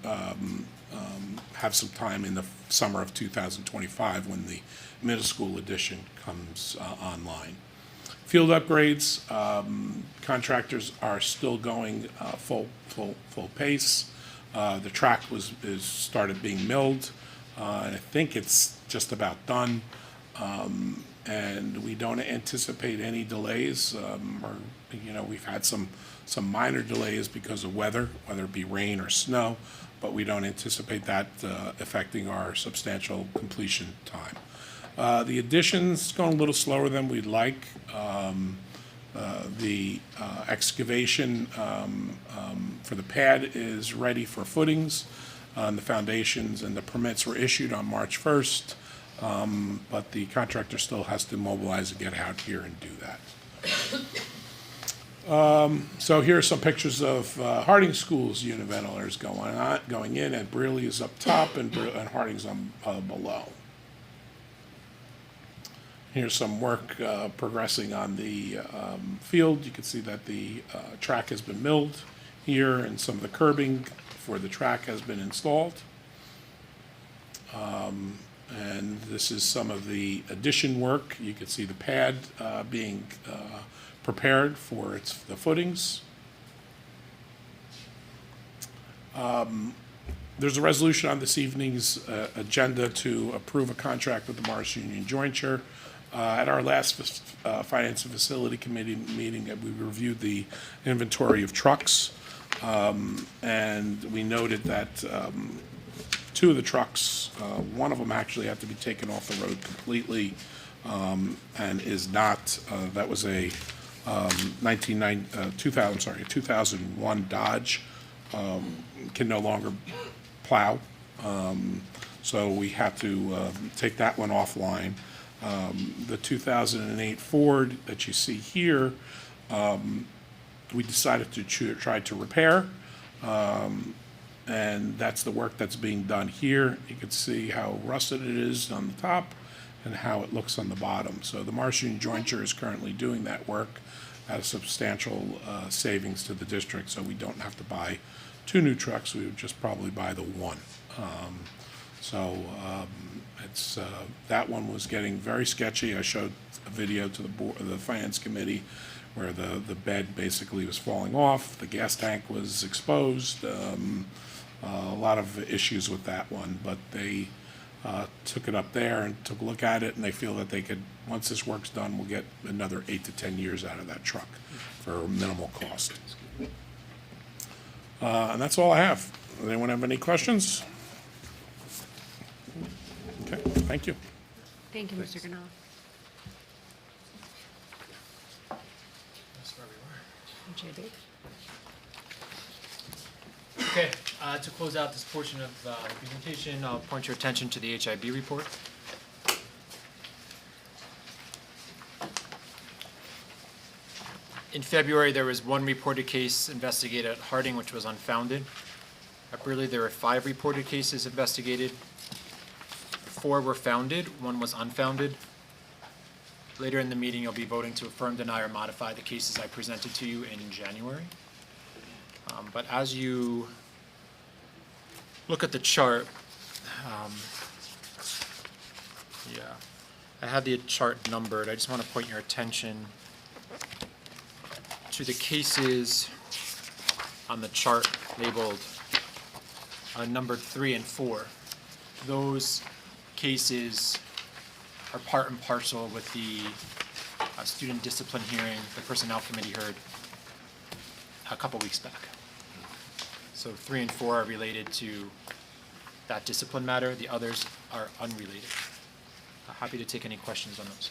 have some time in the summer of 2025 when the middle school edition comes online. Field upgrades, contractors are still going full pace. The track is started being milled, and I think it's just about done. And we don't anticipate any delays, we've had some minor delays because of weather, whether it be rain or snow, but we don't anticipate that affecting our substantial completion time. The addition's going a little slower than we'd like. The excavation for the pad is ready for footings. The foundations and the permits were issued on March 1st, but the contractor still has to mobilize and get out here and do that. So here are some pictures of Harding School's unit ventilators going in, and Brearley is up top and Harding's below. Here's some work progressing on the field. You can see that the track has been milled here, and some of the curbing for the track has been installed. And this is some of the addition work. You can see the pad being prepared for the footings. There's a resolution on this evening's agenda to approve a contract with the Morris Union Jointure. At our last Finance and Facility Committee meeting, we reviewed the inventory of trucks, and we noted that 2 of the trucks, one of them actually had to be taken off the road completely, and is not. That was a 2001 Dodge can no longer plow. So we had to take that one offline. The 2008 Ford that you see here, we decided to try to repair. And that's the work that's being done here. You can see how rusted it is on the top and how it looks on the bottom. So the Martian jointure is currently doing that work at a substantial savings to the district, so we don't have to buy 2 new trucks. We would just probably buy the one. It's that one was getting very sketchy. I showed a video to the board, the finance committee, where the bed basically was falling off, the gas tank was exposed, a lot of issues with that one, but they took it up there and took a look at it, and they feel that they could, once this work's done, we'll get another 8 to 10 years out of that truck for minimal cost. And that's all I have. Does anyone have any questions? Okay, thank you. Thank you, Mr. Ganal. JB? Okay, to close out this portion of the presentation, I'll point your attention to the HIB report. In February, there was 1 reported case investigated at Harding, which was unfounded. At Burley, there were 5 reported cases investigated. 4 were founded, 1 was unfounded. Later in the meeting, you'll be voting to affirm, deny, or modify the cases I presented to you in January. But as you look at the chart, I have the chart numbered. I just want to point your attention to the cases on the chart labeled numbered 3 and 4. Those cases are part and parcel with the student discipline hearing the Personnel Committee heard a couple weeks back. So 3 and 4 are related to that discipline matter. The others are unrelated. Happy to take any questions on those.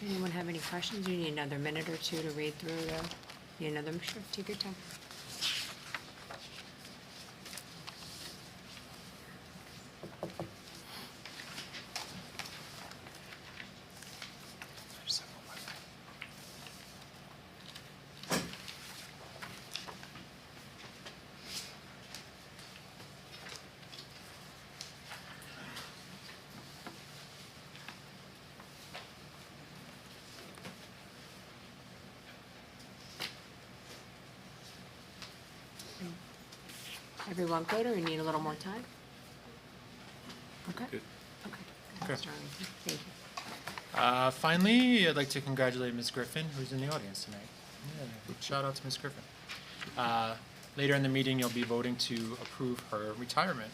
Anyone have any questions? You need another minute or two to read through the, need another, sure, take your time. Everyone good, or you need a little more time? Okay. Good. Okay. Okay. Mr. Arlington, thank you. Finally, I'd like to congratulate Ms. Griffin, who's in the audience tonight. Yeah, shout out to Ms. Griffin. Later in the meeting, you'll be voting to approve her retirement.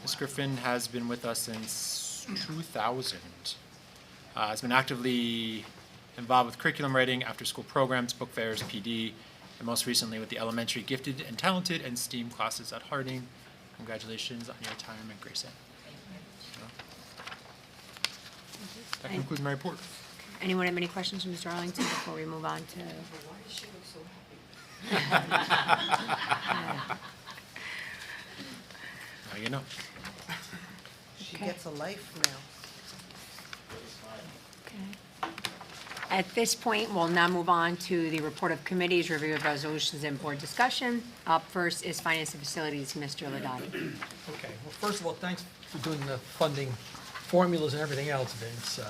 Ms. Griffin has been with us since 2000. Has been actively involved with curriculum writing, after-school programs, book fairs, PD, and most recently with the elementary gifted and talented and STEAM classes at Harding. Congratulations on your retirement, Grace Ann. That concludes my report. Anyone have any questions for Mr. Arlington before we move on to? Why does she look so happy? Now you know. She Okay. gets a life now. Okay. At this point, we'll now move on to the report of committees, review of resolutions, and board discussion. Up first is Finance and Facilities, Mr. Ladati. Okay, well, first of all, thanks for doing the funding formulas and everything else, Vince, so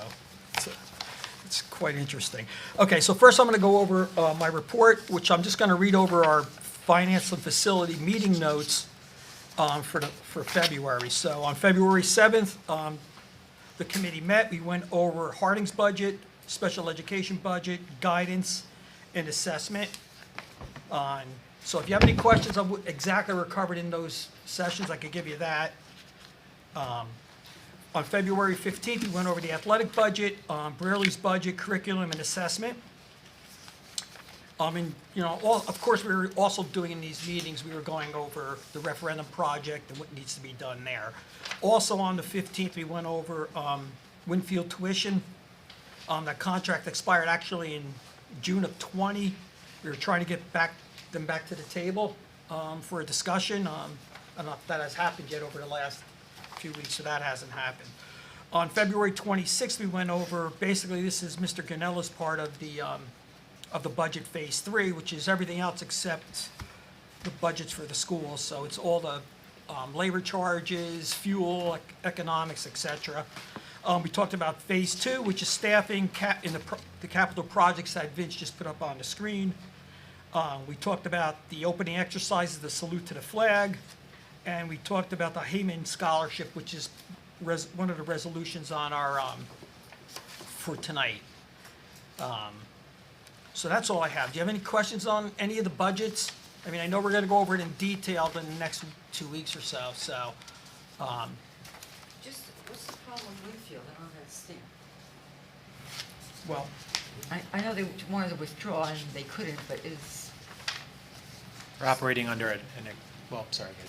it's quite interesting. Okay, so first I'm going to go over my report, which I'm just going to read over our Finance and Facility meeting notes for February. So on February 7th, the committee met, we went over Harding's budget, special education budget, guidance, and assessment. So if you have any questions on what exactly were covered in those sessions, I could give you that. On February 15th, we went over the athletic budget, Brearley's budget, curriculum, and assessment. And, of course, we were also doing in these meetings, we were going over the referendum project and what needs to be done there. Also on the 15th, we went over Winfield tuition. That contract expired actually in June of '20. We were trying to get them back to the table for a discussion. I don't know if that has happened yet over the last few weeks, so that hasn't happened. On February 26th, we went over, basically, this is Mr. Ganella's part of the budget phase 3, which is everything else except the budgets for the schools. So it's all the labor charges, fuel, economics, et cetera. We talked about phase 2, which is staffing in the capital projects that Vince just put up on the screen. We talked about the opening exercises, the salute to the flag, and we talked about the Heyman Scholarship, which is one of the resolutions on our, for tonight. So that's all I have. Do you have any questions on any of the budgets? I mean, I know we're gonna go over it in detail in the next 2 weeks or so, Just, what's the problem with Winfield? I don't understand. well, I know they wanted to withdraw and they couldn't, but We're operating under well, sorry, guys.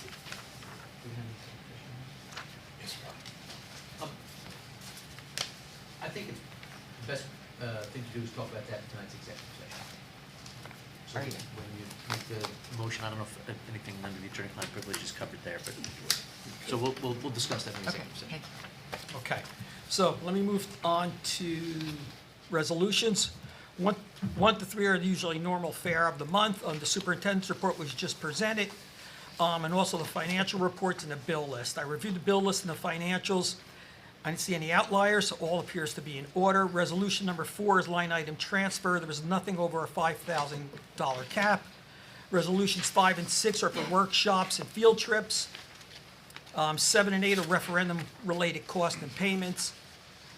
I think it's the best thing to do is talk about that in tonight's executive session. So Right. when you make the motion, I don't know if anything under the attorney-client privilege is covered there, but, so we'll discuss that in okay, executive session. thank you. okay. So let me move on to resolutions. 1 to 3 are usually normal fare of the month. The superintendent's report was just presented, and also the financial reports and the bill list. I reviewed the bill list and the financials. I didn't see any outliers, so all appears to be in order. Resolution number 4 is line item transfer. There was nothing over a $5,000 cap. Resolutions 5 and 6 are for workshops and field trips. 7 and 8 are referendum-related costs and payments.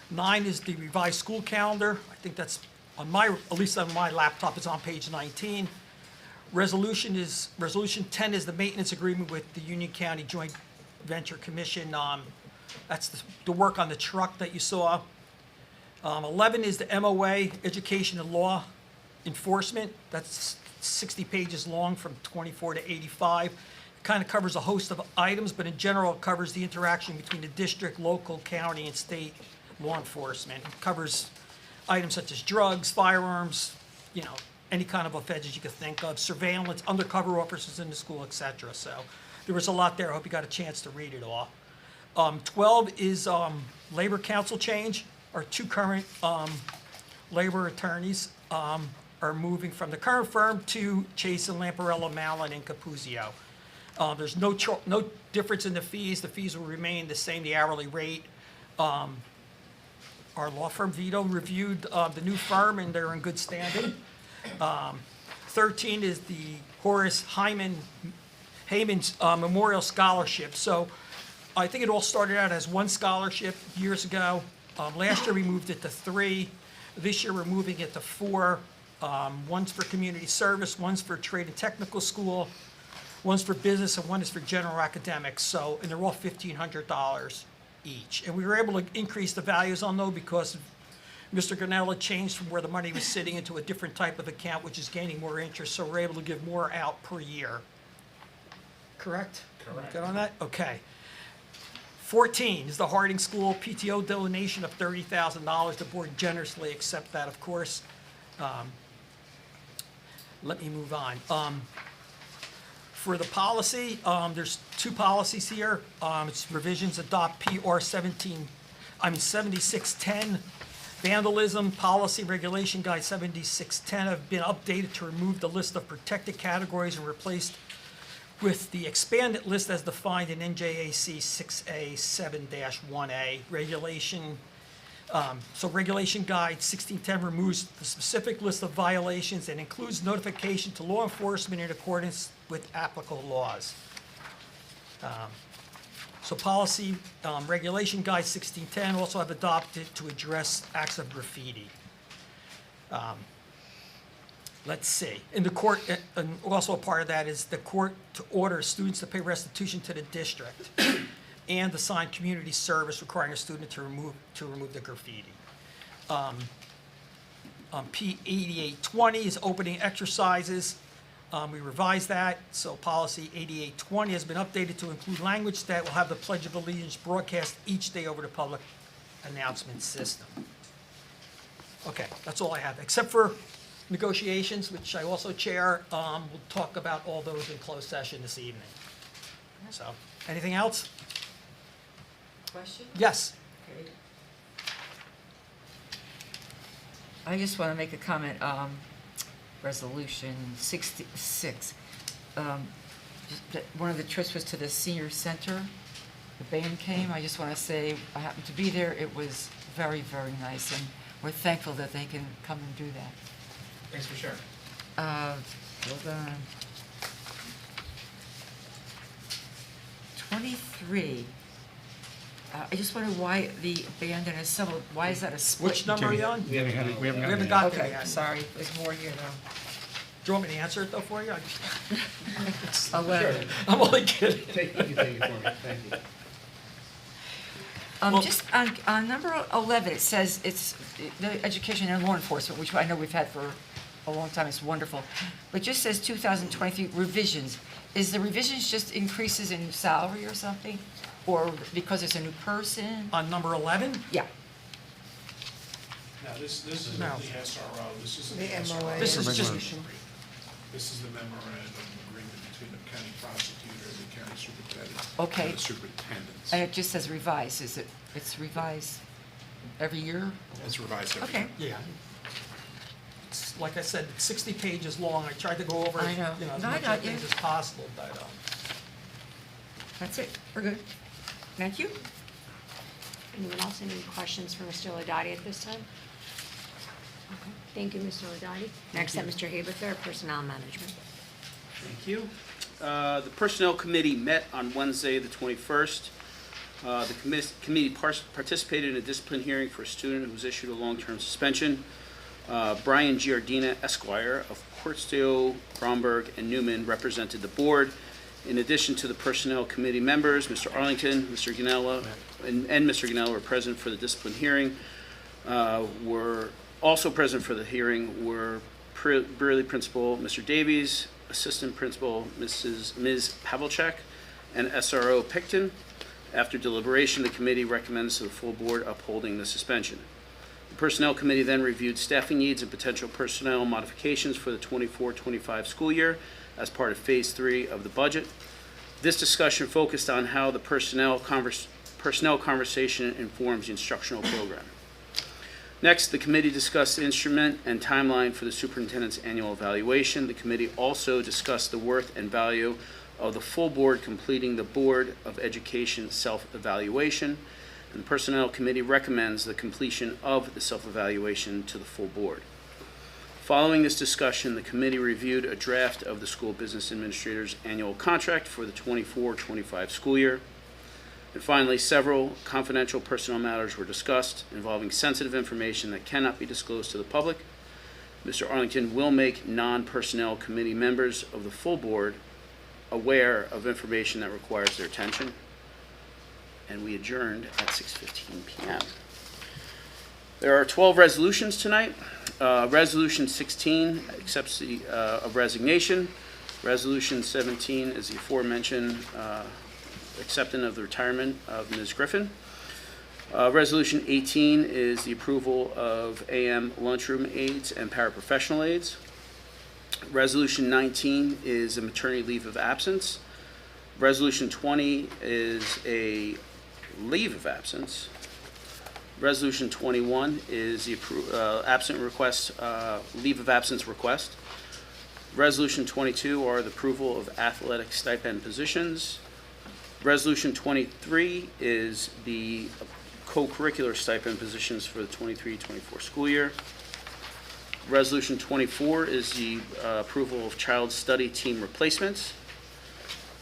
9 is the revised school calendar. I think that's on at least on my laptop, it's on page 19. Resolution 10 is the maintenance agreement with the Union County Joint Venture Commission. That's the work on the truck that you saw. 11 is the MOA, Education and Law Enforcement. That's 60 pages long from 24 to 85. It kind of covers a host of items, but in general, it covers the interaction between the district, local, county, and state law enforcement. It covers items such as drugs, firearms, any kind of offenses you could think of, surveillance, undercover officers in the school, et cetera. So there was a lot there. I hope you got a chance to read it all. 12 is labor council change. Our 2 current labor attorneys are moving from the current firm to Chase and Lamparello, Mallon, and Capuzio. There's no difference in the fees. The fees will remain the same, the hourly rate. Our law firm Vito reviewed the new firm, and they're in good standing. 13 is the Horace Hayman's Memorial Scholarship. So I think it all started out as 1 scholarship years ago. Last year, we moved it to 3. This year, we're moving it to 4. One's for community service, one's for trade and technical school, one's for business, and one is for general academics. So, and they're all $1,500 each. And we were able to increase the values on those because Mr. Granella changed from where the money was sitting into a different type of account, which is gaining more interest, so we're able to give more out per year. Correct? Correct. Good on that? Okay. 14 is the Harding School PTO donation of $30,000. The board generously accept that, of course. Let me move on. For the policy, there's 2 policies here. It's revisions adopt PR 7610. Vandalism Policy Regulation Guide 7610 have been updated to remove the list of protected categories and replaced with the expanded list as defined in NJAC 6A7-1A regulation. So Regulation Guide 1610 removes the specific list of violations and includes notification to law enforcement in accordance with applicable laws. So policy, regulation guide 1610 also have adopted to address acts of graffiti. Let's see, in the court, and also a part of that is the court to order students to pay restitution to the district and assign community service requiring a student to remove the graffiti. P 8820 is opening exercises. We revised that, so policy 8820 has been updated to include language that will have the Pledge of Allegiance broadcast each day over the public announcement system. Okay, that's all I have, except for negotiations, which I also chair. We'll talk about all those in closed session this evening. So, anything else? Question? Yes. Okay. I just want to make a comment, resolution 66. Just that one of the trips was to the senior center. The band came. I just want to say, I happened to be there. It was very, very nice, and we're thankful that they can come and do that. Thanks for sharing. Hold on. 23. I just wonder why the band and ensemble, why is that a split? Which number are you on? We haven't got there Okay, yet. sorry, there's more here though. Do you want me to answer it though for you? 11. I'm only kidding. You can take it for me, thank you. Well- Just on number 11, it says it's the education and law enforcement, which I know we've had for a long time, it's wonderful. But it just says 2023 revisions. Is the revisions just increases in salary or something? Or because it's a new person? On number 11? Yeah, Now, this isn't No. the SRO, this isn't The the SRO. MOA. This is just- This is the memorandum of agreement between the county prosecutor, the county superintendent, Okay. and the superintendents. and it just says revised, it's revised every year? It's revised every Okay. year. Yeah. It's, like I said, it's 60 pages long. I tried to go over, I know. as No, I much got of you. things as possible, but, That's it, we're good. Thank you. Anyone else, any questions for Mr. Ladati at this time? Okay. Thank you, Mr. Ladati. Next up, Mr. Haberthor, Personnel Management. Thank you. The Personnel Committee met on Wednesday, the 21st. The committee participated in a discipline hearing for a student who was issued a long-term suspension. Brian Giardina Esquire of Quartzdale, Bromberg, and Newman represented the board. In addition to the Personnel Committee members, Mr. Arlington, Mr. Ganella, and Mr. Ganella were present for the discipline hearing. Were also present for the hearing were Brearley Principal Mr. Davies, Assistant Principal Ms. Pavlicek, and SRO Picton. After deliberation, the committee recommends to the full board upholding the suspension. The Personnel Committee then reviewed staffing needs and potential personnel modifications for the 24-25 school year as part of Phase 3 of the budget. This discussion focused on how the personnel conversation informs the instructional program. Next, the committee discussed the instrument and timeline for the superintendent's annual evaluation. The committee also discussed the worth and value of the full board completing the Board of Education self-evaluation. And the Personnel Committee recommends the completion of the self-evaluation to the full board. Following this discussion, the committee reviewed a draft of the school business administrator's annual contract for the 24-25 school year. And finally, several confidential personnel matters were discussed involving sensitive information that cannot be disclosed to the public. Mr. Arlington will make non-personnel committee members of the full board aware of information that requires their attention. And we adjourned at 6:15 p.m. There are 12 resolutions tonight. Resolution 16 accepts the of resignation. Resolution 17 is the aforementioned acceptance of the retirement of Ms. Griffin. Resolution 18 is the approval of AM lunchroom aides and paraprofessional aides. Resolution 19 is a maternity leave of absence. Resolution 20 is a leave of absence. Resolution 21 is the absent request, leave of absence request. Resolution 22 are the approval of athletic stipend positions. Resolution 23 is the co-curricular stipend positions for the 23-24 school year. Resolution 24 is the approval of child study team replacements.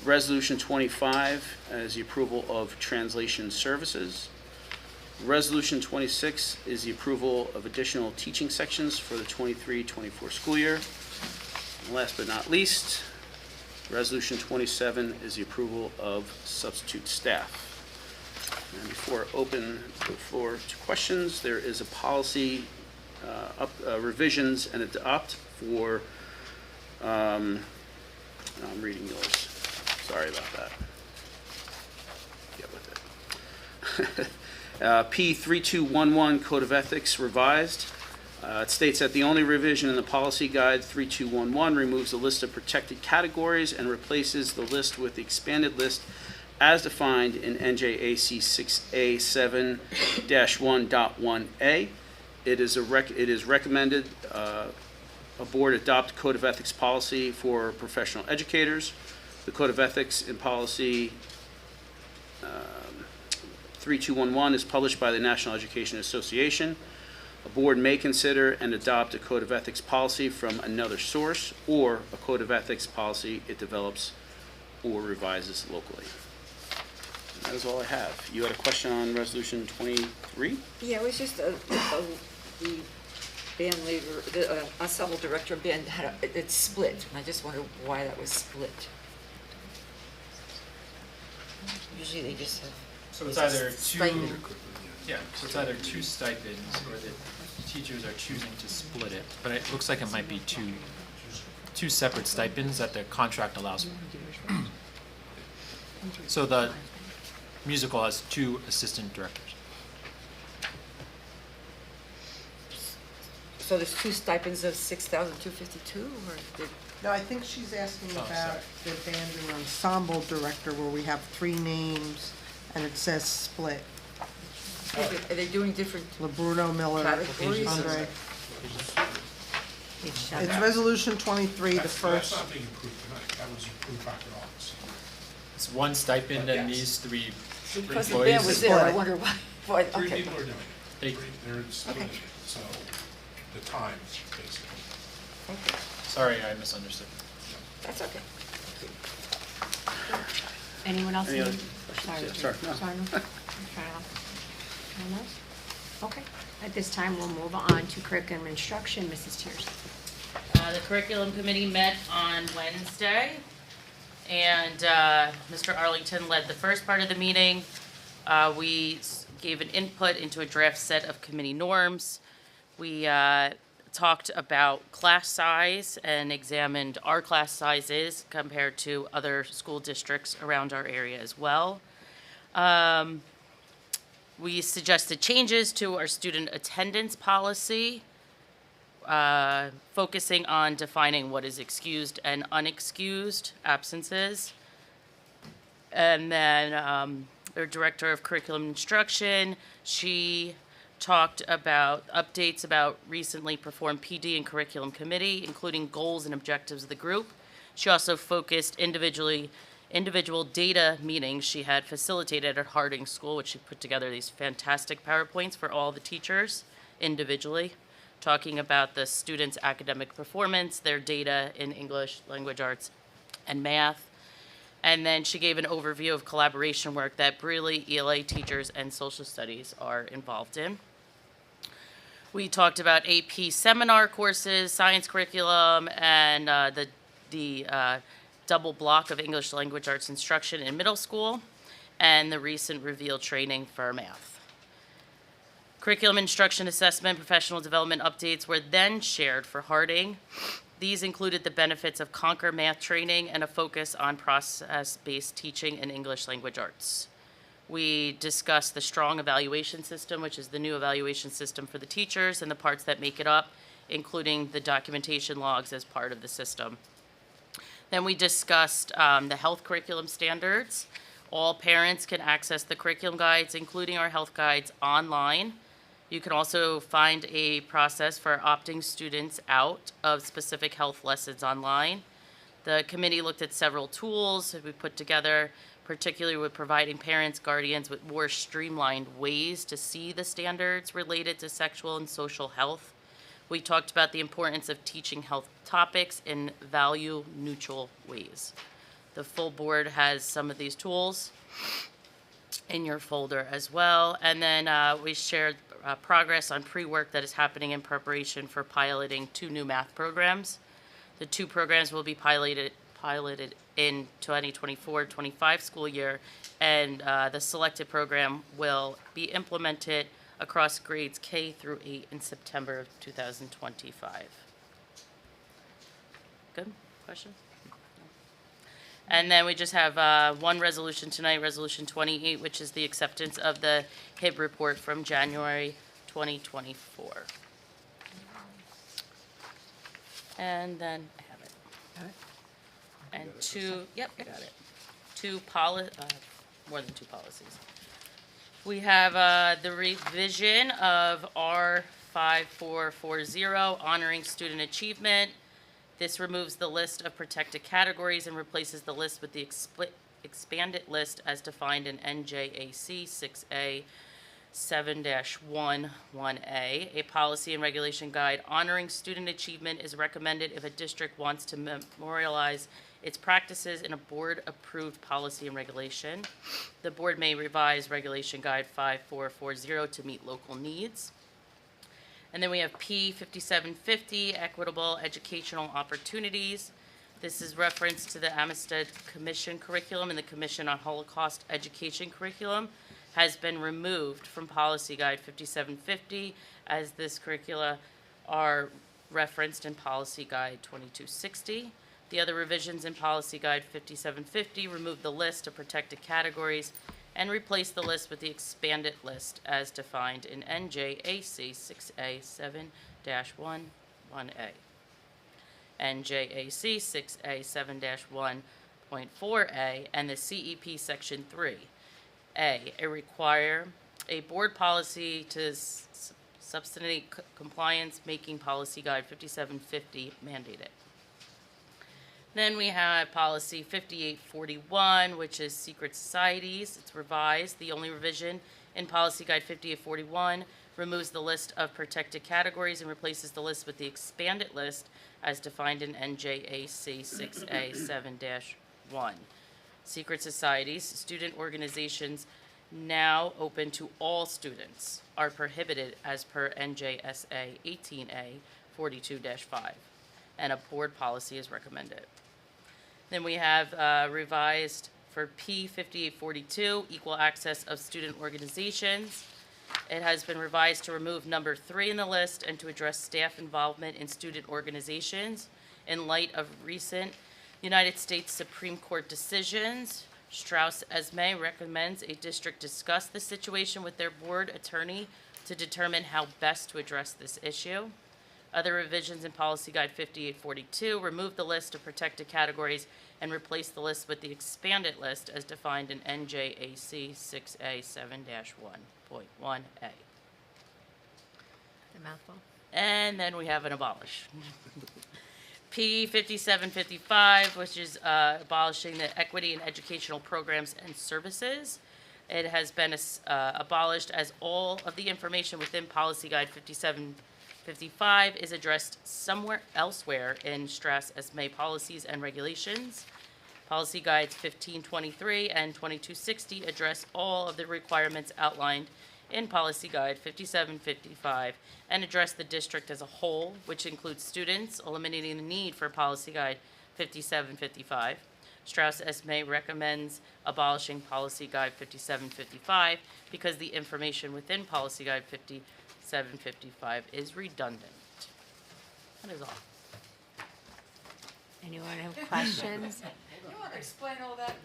Resolution 25 is the approval of translation services. Resolution 26 is the approval of additional teaching sections for the 23-24 school year. And last but not least, Resolution 27 is the approval of substitute staff. And before I open the floor to questions, there is a policy revisions and adopt for, I'm reading yours. Sorry about that. Get with it. P3211 Code of Ethics revised. It states that the only revision in the policy guide 3211 removes the list of protected categories and replaces the list with the expanded list as defined in NJAC 6A7-1.1a. It is recommended a board adopt Code of Ethics policy for professional educators. The Code of Ethics in policy 3211 is published by the National Education Association. A board may consider and adopt a Code of Ethics policy from another source or a Code of Ethics policy it develops or revises locally. And that is all I have. You had a question on Resolution 23? Yeah, it was just the band leader, the ensemble director of band had it's split, and I just wondered why that was split. Usually they just have. So it's either two, stipend. yeah, so it's either two stipends or the teachers are choosing to split it. But it looks like it might be two separate stipends that the contract allows for. So the musical has two assistant directors. So there's two stipends of $6,252, or did? No, I think she's asking Oh, about sorry. the band and ensemble director where we have 3 names and it says split. Are they doing different? LeBruno, Miller, Categories? Andre. Page It's 7. resolution 23, the That's first. not being approved tonight. That was approved back in August. It's one stipend and Yes. these three Because the employees. band was there, I Split. wonder why, Three okay. people are doing it. They- They're splitting it, so the times, basically. Okay, Sorry, I misunderstood. that's okay. Anyone else? Any other need- questions? Yeah, Sorry. sorry, no. Sorry, no. Anyone else? Okay, at this time, we'll move on to curriculum instruction. Mrs. Tears. The curriculum committee met on Wednesday, and Mr. Arlington led the first part of the meeting. We gave an input into a draft set of committee norms. We talked about class size and examined our class sizes compared to other school districts around our area as well. We suggested changes to our student attendance policy, focusing on defining what is excused and unexcused absences. And then our director of curriculum instruction, she talked about updates about recently performed PD and curriculum committee, including goals and objectives of the group. She also focused individual data meetings she had facilitated at Harding School, which she put together these fantastic PowerPoints for all the teachers individually, talking about the students' academic performance, their data in English, language arts, and math. And then she gave an overview of collaboration work that Brealey, ELA teachers, and social studies are involved in. We talked about AP seminar courses, science curriculum, and the double block of English language arts instruction in middle school, and the recent reveal training for math. Curriculum instruction assessment, professional development updates were then shared for Harding. These included the benefits of Conquer math training and a focus on process-based teaching in English language arts. We discussed the strong evaluation system, which is the new evaluation system for the teachers and the parts that make it up, including the documentation logs as part of the system. Then we discussed the health curriculum standards. All parents can access the curriculum guides, including our health guides, online. You can also find a process for opting students out of specific health lessons online. The committee looked at several tools that we put together, particularly with providing parents, guardians with more streamlined ways to see the standards related to sexual and social health. We talked about the importance of teaching health topics in value-neutral ways. The full board has some of these tools in your folder as well. And then we shared progress on pre-work that is happening in preparation for piloting 2 new math programs. The 2 programs will be piloted in 2024-25 school year, and the selected program will be implemented across grades K through 8 in September of 2025. Good? Questions? And then we just have one resolution tonight, Resolution 28, which is the acceptance of the HIB report from January 2024. And then I have it. And 2, yep, I got it. 2 more than 2 policies. We have the revision of R5440, honoring student achievement. This removes the list of protected categories and replaces the list with the expanded list as defined in NJAC 6A 7-11A. A policy and regulation guide honoring student achievement is recommended if a district wants to memorialize its practices in a board-approved policy and regulation. The board may revise Regulation Guide 5440 to meet local needs. And then we have P 5750, Equitable Educational Opportunities. This is reference to the Amistad Commission curriculum, and the Commission on Holocaust Education curriculum has been removed from Policy Guide 5750, as this curricula are referenced in Policy Guide 2260. The other revisions in Policy Guide 5750 remove the list of protected categories and replace the list with the expanded list as defined in NJAC 6A 7-11A. NJAC 6A 7-1.4A and the CEP Section 3. A require a board policy to substantiate compliance, making Policy Guide 5750 mandated. Then we have Policy 5841, which is secret societies. It's revised. The only revision in Policy Guide 5841 removes the list of protected categories and replaces the list with the expanded list as defined in NJAC 6A 7-1. Secret societies, student organizations now open to all students, are prohibited as per NJSA 18A 42-5, and a board policy is recommended. Then we have revised for P 5842, equal access of student organizations. It has been revised to remove number 3 in the list and to address staff involvement in student organizations in light of recent United States Supreme Court decisions. Strauss Esme recommends a district discuss the situation with their board attorney to determine how best to address this issue. Other revisions in Policy Guide 5842 remove the list of protected categories and replace the list with the expanded list as defined in NJAC 6A 7-1.1A. The mouthful. And then we have an abolish. P 5755, which is abolishing the equity in educational programs and services. It has been abolished as all of the information within Policy Guide 5755 is addressed somewhere elsewhere in Strauss Esme policies and regulations. Policy Guides 1523 and 2260 address all of the requirements outlined in Policy Guide 5755 and address the district as a whole, which includes students, eliminating the need for Policy Guide 5755. Strauss Esme recommends abolishing Policy Guide 5755 because the information within Policy Guide 5755 is redundant. That is all. Anyone have questions? You want to explain all that?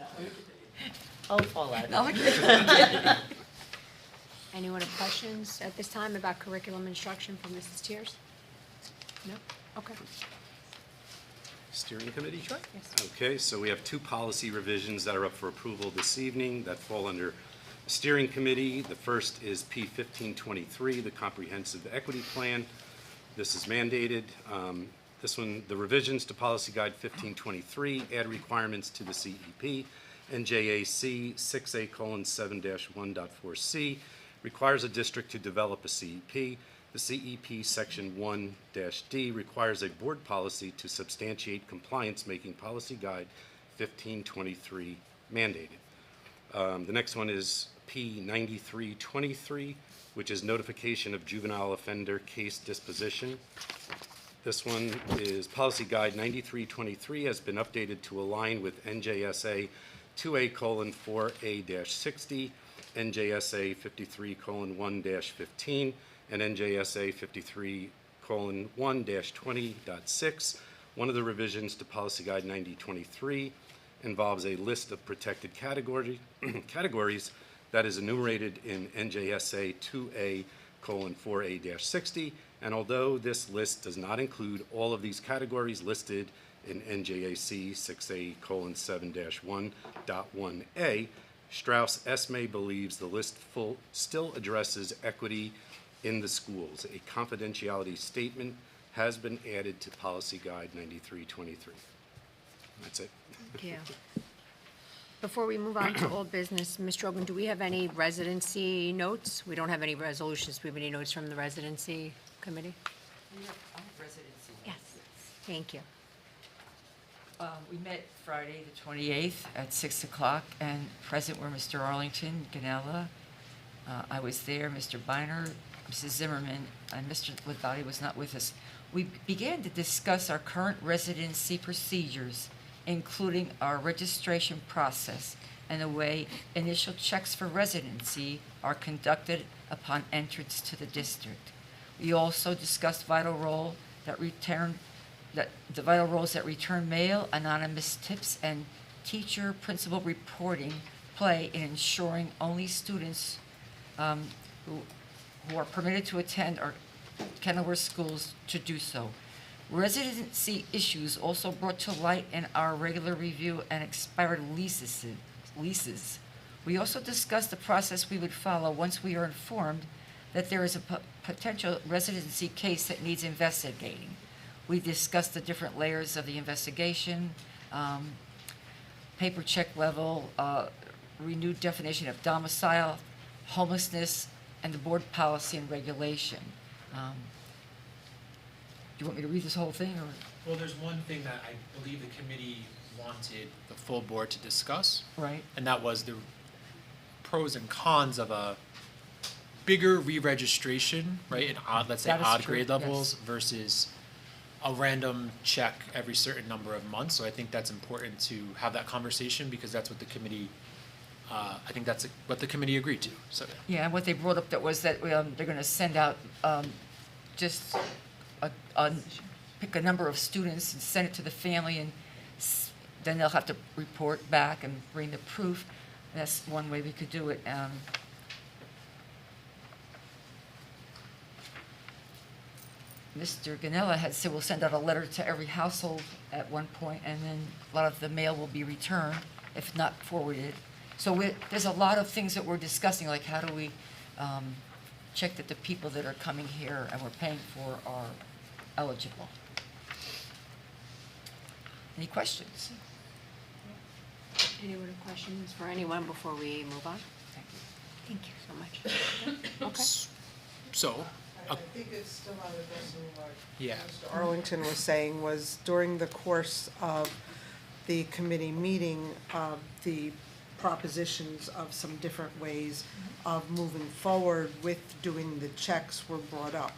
I'll fall out. Anyone have questions at this time about curriculum instruction from Mrs. Tiers? No? Okay. Steering committee? Sure, yes. Okay, so we have 2 policy revisions that are up for approval this evening that fall under the steering committee. The first is P 1523, the Comprehensive Equity Plan. This is mandated. This one, the revisions to Policy Guide 1523 add requirements to the CEP. NJAC 6A:7-1.4C requires a district to develop a CEP. The CEP Section 1-D requires a board policy to substantiate compliance, making Policy Guide 1523 mandated. The next one is P 9323, which is notification of juvenile offender case disposition. This one is Policy Guide 9323 has been updated to align with NJSA 2A:4A-60, NJSA 53:1-15, and NJSA 53:1-20.6. One of the revisions to Policy Guide 9023 involves a list of protected categories that is enumerated in NJSA 2A:4A-60, and although this list does not include all of these categories listed in NJAC 6A:7-1.1a, Strauss Esme believes the list still addresses equity in the schools. A confidentiality statement has been added to Policy Guide 9323. That's it. Thank you. Before we move on to old business, Mr. Ogun, do we have any residency notes? We don't have any resolutions. Do we have any notes from the residency committee? We have residency. Yes. Thank you. We met Friday, the 28th, at 6 o'clock, and present were Mr. Arlington, Ganella. I was there, Mr. Biner, Mrs. Zimmerman, and Mr. Lavalley was not with us. We began to discuss our current residency procedures, including our registration process and the way initial checks for residency are conducted upon entrance to the district. We also discussed the vital roles that return mail, anonymous tips, and teacher-principal reporting play in ensuring only students who are permitted to attend our Kenilworth schools to do so. Residency issues also brought to light in our regular review and expired leases. We also discussed the process we would follow once we are informed that there is a potential residency case that needs investigating. We discussed the different layers of the investigation, paper check level, renewed definition of domicile, homelessness, and the board policy and regulation. Do you want me to read this whole thing, or? Well, there's one thing that I believe the committee wanted the full board to discuss. Right. And that was the pros and cons of a bigger re-registration, right, in odd, let's say That is odd true, grade levels yes. versus a random check every certain number of months. So I think that's important to have that conversation because that's what the committee, I think that's what the committee agreed to, so. Yeah, and what they brought up that was that they're going to send out just pick a number of students and send it to the family, and then they'll have to report back and bring the proof. That's one way we could do it. Mr. Ganella had said we'll send out a letter to every household at one point, and then a lot of the mail will be returned, if not forwarded. So there's a lot of things that we're discussing, like how do we check that the people that are coming here and we're paying for are eligible. Any questions? Any other questions for anyone before we move on? Thank you so much. Okay. So, I think it's still not addressing what yeah, Mr. Arlington was saying, was during the course of the committee meeting, the propositions of some different ways of moving forward with doing the checks were brought up.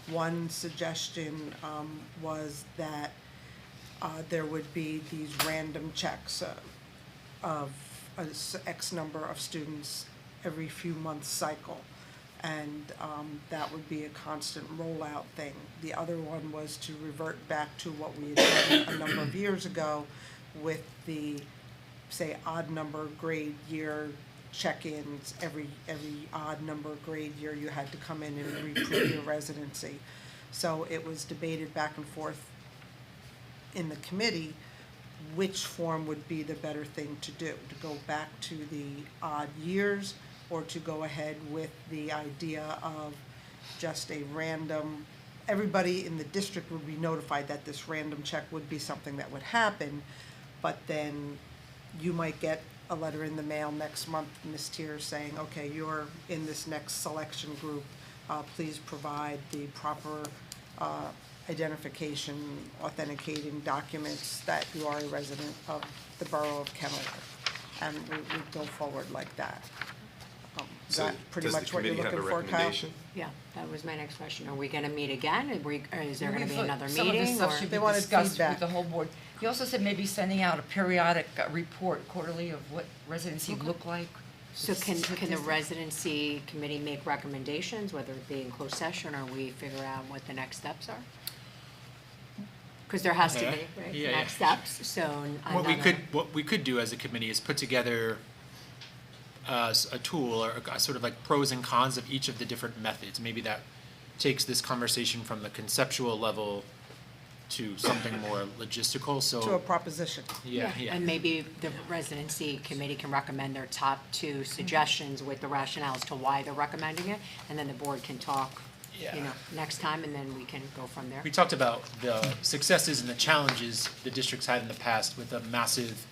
One suggestion was that there would be these random checks of X number of students every few months cycle. And that would be a constant rollout thing. The other one was to revert back to what we had done a number of years ago with the, say, odd number grade year check-ins. Every odd number grade year you had to come in and reprove your residency. So it was debated back and forth in the committee which form would be the better thing to do, to go back to the odd years or to go ahead with the idea of just a random, everybody in the district would be notified that this random check would be something that would happen, but then you might get a letter in the mail next month, Ms. Tier, saying, okay, you're in this next selection group, please provide the proper identification, authenticating documents that you are a resident of the borough of Kenilworth. And we go forward like that. Is So that pretty does the much what you're committee have looking a for, Kyle? recommendation? Yeah, that was my next question. Are we gonna meet again? Or is there gonna be another Some of this meeting, stuff or? should They be wanted discussed feedback. with the whole board. He also said maybe sending out a periodic report quarterly of what residency look like. So can the Statistics. residency committee make recommendations, whether it be in closed session, or we figure out what the next steps are? Because there has to be, Okay. right, Yeah, next yeah. steps, so What we could do as a committee is put together a tool or a sort of like pros and cons of each of the different methods. Maybe that takes this conversation from the conceptual level to something more logistical, so. To a proposition. Yeah, yeah. And maybe the residency committee can recommend their top two suggestions with the rationale as to why they're recommending it, and then the board can talk, Yeah. next time, and then we can go from there. We talked about the successes and the challenges the district's had in the past with a massive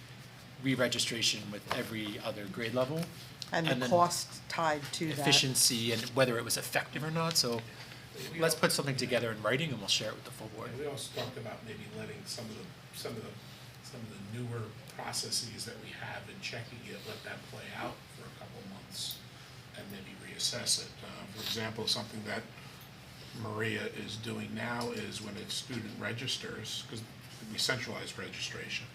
re-registration with every other grade level. And the then cost tied to that. efficiency and whether it was effective or not, so let's put something together in writing and we'll share it with the full board. And we also talked about maybe letting some of the newer processes that we have and checking it, let that play out for a couple months and maybe reassess it. For example, something that Maria is doing now is when a student registers, because we centralized registration,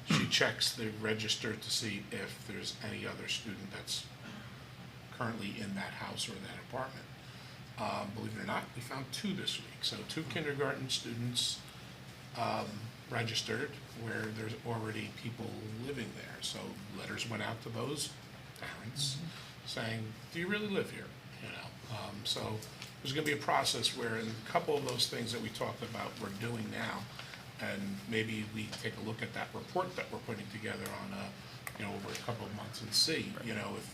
she checks the register to see if there's any other student that's currently in that house or that apartment. Believe it or not, we found 2 this week. So 2 kindergarten students registered where there's already people living there. So letters went out to those parents saying, do you really live here? So there's going to be a process where in a couple of those things that we talked about we're doing now, and maybe we take a look at that report that we're putting together on over a couple of months and see,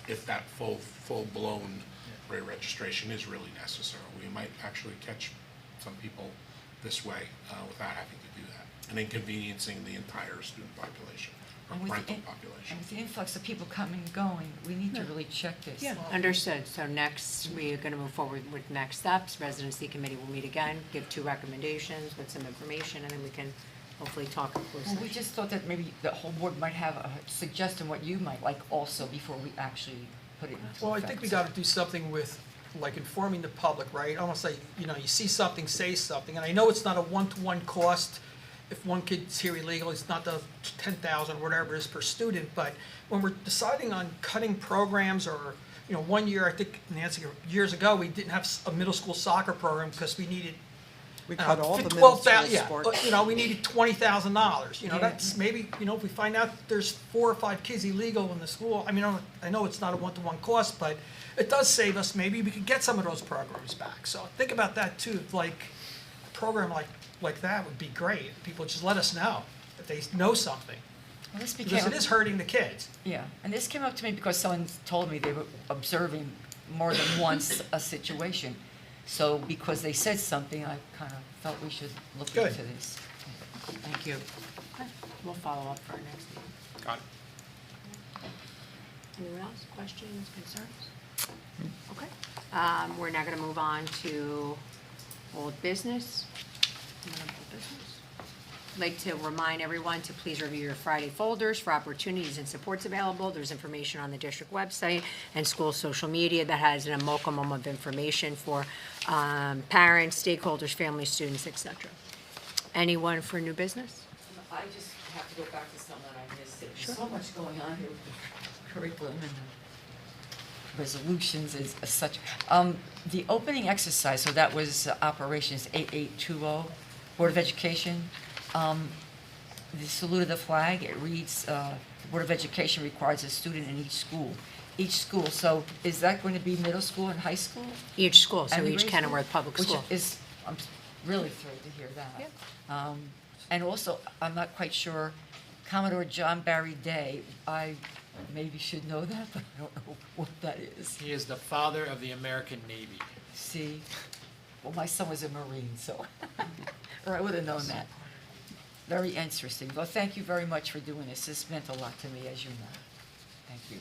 if that full-blown re-registration is really necessary. We might actually catch some people this way without having to do that, and inconveniencing the entire student population or And with the rental in- population. And with the influx of people coming and going, we need to really check this. Yeah, understood. So next, we are gonna move forward with next steps. Residency committee will meet again, give 2 recommendations with some information, and then we can hopefully talk in closed Well, we session. just thought that maybe the whole board might have a suggestion what you might like also before we actually put it into effect. Well, I think we gotta do something with, like, informing the public, right? Almost like, you see something, say something, and I know it's not a one-to-one cost. If one kid's here illegally, it's not the 10,000 or whatever it is per student, but when we're deciding on cutting programs or, 1 year, I think, Nancy, years ago, we didn't have a middle school soccer program because we needed We cut all the middle 12,000 school yeah, sports. we needed $20,000, Yeah. that's maybe, if we find out there's 4 or 5 kids illegal in the school, I know it's not a one-to-one cost, but it does save us, maybe we could get some of those programs back, so think about that too, like, a program like that would be great, people just let us know if they know something, Well, this because became, it is hurting the kids. yeah, and this came up to me because someone told me they were observing more than once a situation. So because they said something, I kind of felt we should look Good. into this. Thank you. Okay, we'll follow up for our next meeting. Got it. Anyone else? Questions, concerns? Okay. We're now gonna move on to old business. I'd like to remind everyone to please review your Friday folders for opportunities and supports available. There's information on the district website and school social media that has an amalgam of information for parents, stakeholders, families, students, etc. Anyone for new business? I just have to go back to something that I missed. There's so much going on here with the curriculum and the resolutions is such. The opening exercise, so that was operations 8820, Board of Education. The salute of the flag, it reads, the Board of Education requires a student in each school. Each school, so is that going to be middle school and high school? Each school, so And each grade Kenilworth school? Public School. Which is, I'm really thrilled to hear that. And also, I'm not quite sure, Commodore John Barry Day, I maybe should know that, but I don't know what that is. He is the father of the American Navy. See, well, my son was a Marine, so, or I would have known that. Very interesting. Well, thank you very much for doing this. This meant a lot to me, as you know. Thank you.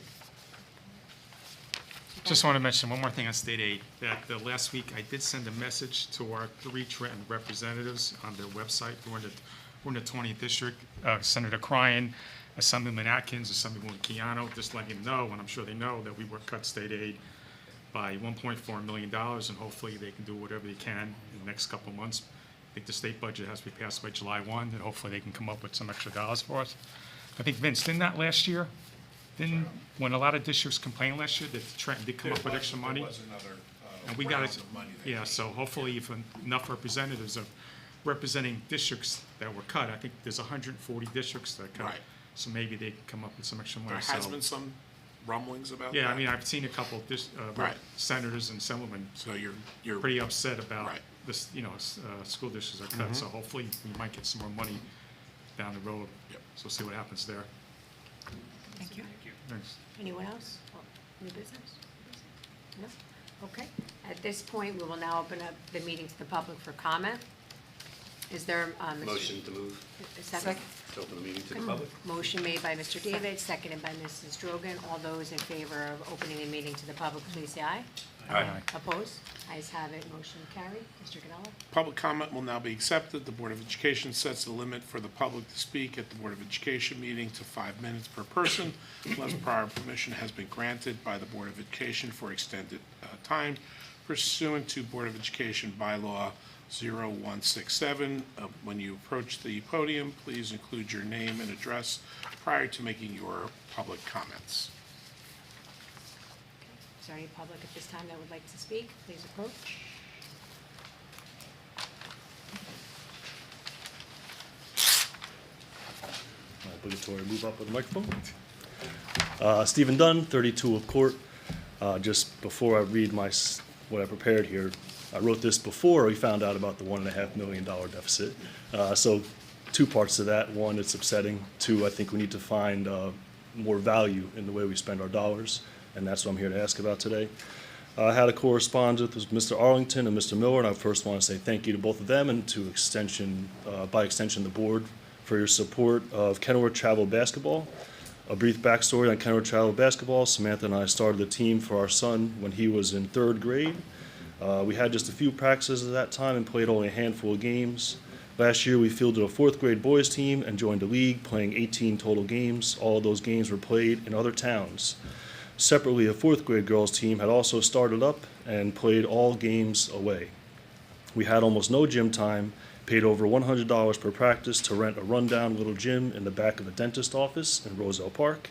Just want to mention one more thing on state aid, that the last week I did send a message to our 3 Trenton representatives on their website. We're in the 20th district, Senator Cryan, Assemblyman Atkins, Assemblywoman Keano, just letting them know, and I'm sure they know, that we were cut state aid by $1.4 million, and hopefully they can do whatever they can in the next couple of months. I think the state budget has to be passed by July 1, and hopefully they can come up with some extra dollars for us. I think, Vince, didn't that last year? When a lot of districts complained last year, that Trenton did come up with extra money? There was another And we got round it, of money that yeah, so hopefully if enough representatives are representing districts that were cut, I think there's 140 districts that cut. Right. So maybe they can come up with some extra money. There has So- been some rumblings about that. Yeah, I mean, I've seen a couple of Right. senators and assemblymen So you're pretty upset about Right. this, school districts are cut. So hopefully we might get some more money down the road. Yep. So we'll see what happens there. Thank you. Thanks. Anyone else? Oh, New business? No? Okay. At this point, we will now open up the meeting to the public for comment. Is there, Mr. Motion to move, a second? to open the meeting to the public. Motion made by Mr. David, seconded by Mrs. Drogan. All those in favor of opening the meeting to the public, please say aye. Aye. Opposed? Ayes have it, motion carried. Mr. Ganella? Public comment will now be accepted. The Board of Education sets the limit for the public to speak at the Board of Education meeting to 5 minutes per person, unless prior permission has been granted by the Board of Education for extended time pursuant to Board of Education bylaw 0167. When you approach the podium, please include your name and address prior to making your public comments. Is there any public at this time that would like to speak? Please approach. Obligatory move up with the microphone. Stephen Dunn, 32 of Court. Just before I read what I prepared here, I wrote this before we found out about the $1.5 million deficit. So 2 parts to that. 1, it's upsetting. 2, I think we need to find more value in the way we spend our dollars, and that's what I'm here to ask about today. I had a correspondence with Mr. Arlington and Mr. Miller, and I first want to say thank you to both of them and to by extension the board for your support of Kenilworth Travel Basketball. A brief backstory on Kenilworth Travel Basketball. Samantha and I started the team for our son when he was in 3rd grade. We had just a few practices at that time and played only a handful of games. Last year we fielded a 4th grade boys team and joined a league, playing 18 total games. All of those games were played in other towns. Separately, a 4th grade girls team had also started up and played all games away. We had almost no gym time, paid over $100 per practice to rent a rundown little gym in the back of a dentist office in Roselle Park.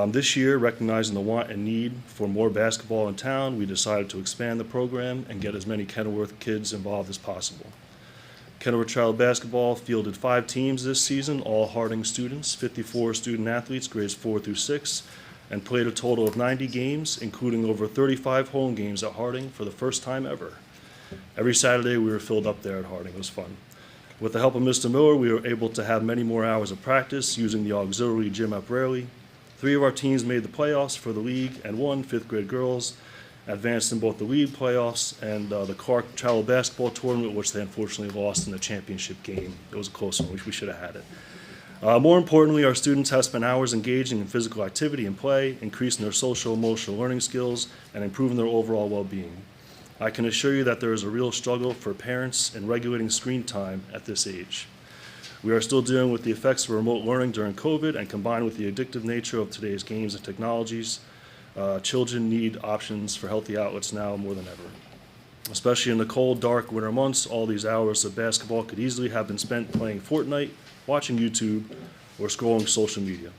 This year, recognizing the want and need for more basketball in town, we decided to expand the program and get as many Kenilworth kids involved as possible. Kenilworth Travel Basketball fielded 5 teams this season, all Harding students, 54 student athletes, grades 4 through 6, and played a total of 90 games, including over 35 home games at Harding for the first time ever. Every Saturday we were filled up there at Harding. It was fun. With the help of Mr. Miller, we were able to have many more hours of practice using the auxiliary gym at Braley. 3 of our teams made the playoffs for the league, and 1, 5th grade girls, advanced in both the league playoffs and the Clark Travel Basketball Tournament, which they unfortunately lost in the championship game. It was a close one, which we should have had it. More importantly, our students have spent hours engaging in physical activity and play, increasing their social emotional learning skills, and improving their overall well-being. I can assure you that there is a real struggle for parents in regulating screen time at this age. We are still dealing with the effects of remote learning during COVID, and combined with the addictive nature of today's games and technologies, children need options for healthy outlets now more than ever. Especially in the cold, dark winter months, all these hours of basketball could easily have been spent playing Fortnite, watching YouTube, or scrolling social media.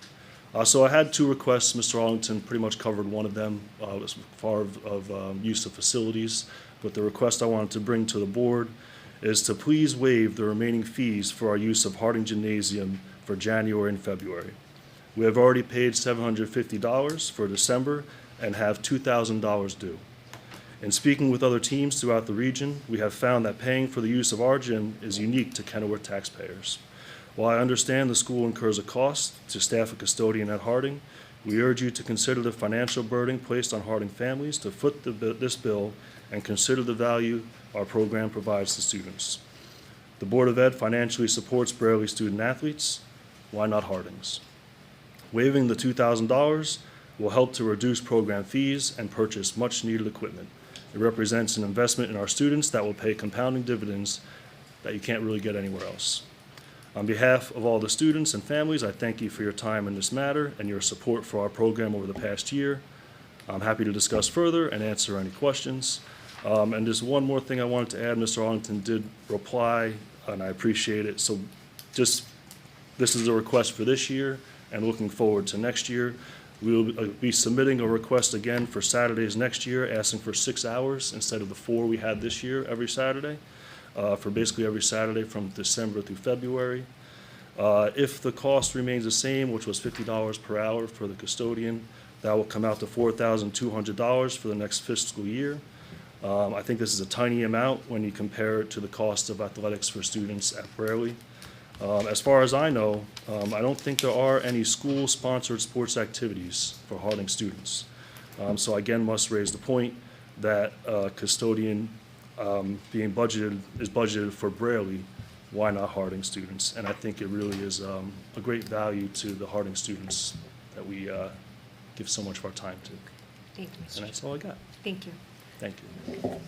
So I had 2 requests. Mr. Arlington pretty much covered one of them as far of use of facilities, but the request I wanted to bring to the board is to please waive the remaining fees for our use of Harding Gymnasium for January and February. We have already paid $750 for December and have $2,000 due. In speaking with other teams throughout the region, we have found that paying for the use of our gym is unique to Kenilworth taxpayers. While I understand the school incurs a cost to staff a custodian at Harding, we urge you to consider the financial burden placed on Harding families to foot this bill and consider the value our program provides to students. The Board of Ed financially supports Braley student athletes. Why not Harding's? Waiving the $2,000 will help to reduce program fees and purchase much-needed equipment. It represents an investment in our students that will pay compounding dividends that you can't really get anywhere else. On behalf of all the students and families, I thank you for your time in this matter and your support for our program over the past year. I'm happy to discuss further and answer any questions. And just one more thing I wanted to add, Mr. Arlington did reply, and I appreciate it. So just, this is a request for this year, and looking forward to next year. We will be submitting a request again for Saturdays next year, asking for 6 hours instead of the 4 we had this year every Saturday, for basically every Saturday from December through February. If the cost remains the same, which was $50 per hour for the custodian, that will come out to $4,200 for the next fiscal year. I think this is a tiny amount when you compare it to the cost of athletics for students at Braley. As far as I know, I don't think there are any school-sponsored sports activities for Harding students. So I again must raise the point that custodian is budgeted for Braley. Why not Harding students? And I think it really is a great value to the Harding students that we give so much of our time to. Thank you, Mr. And that's all I got. Thank you. Thank you.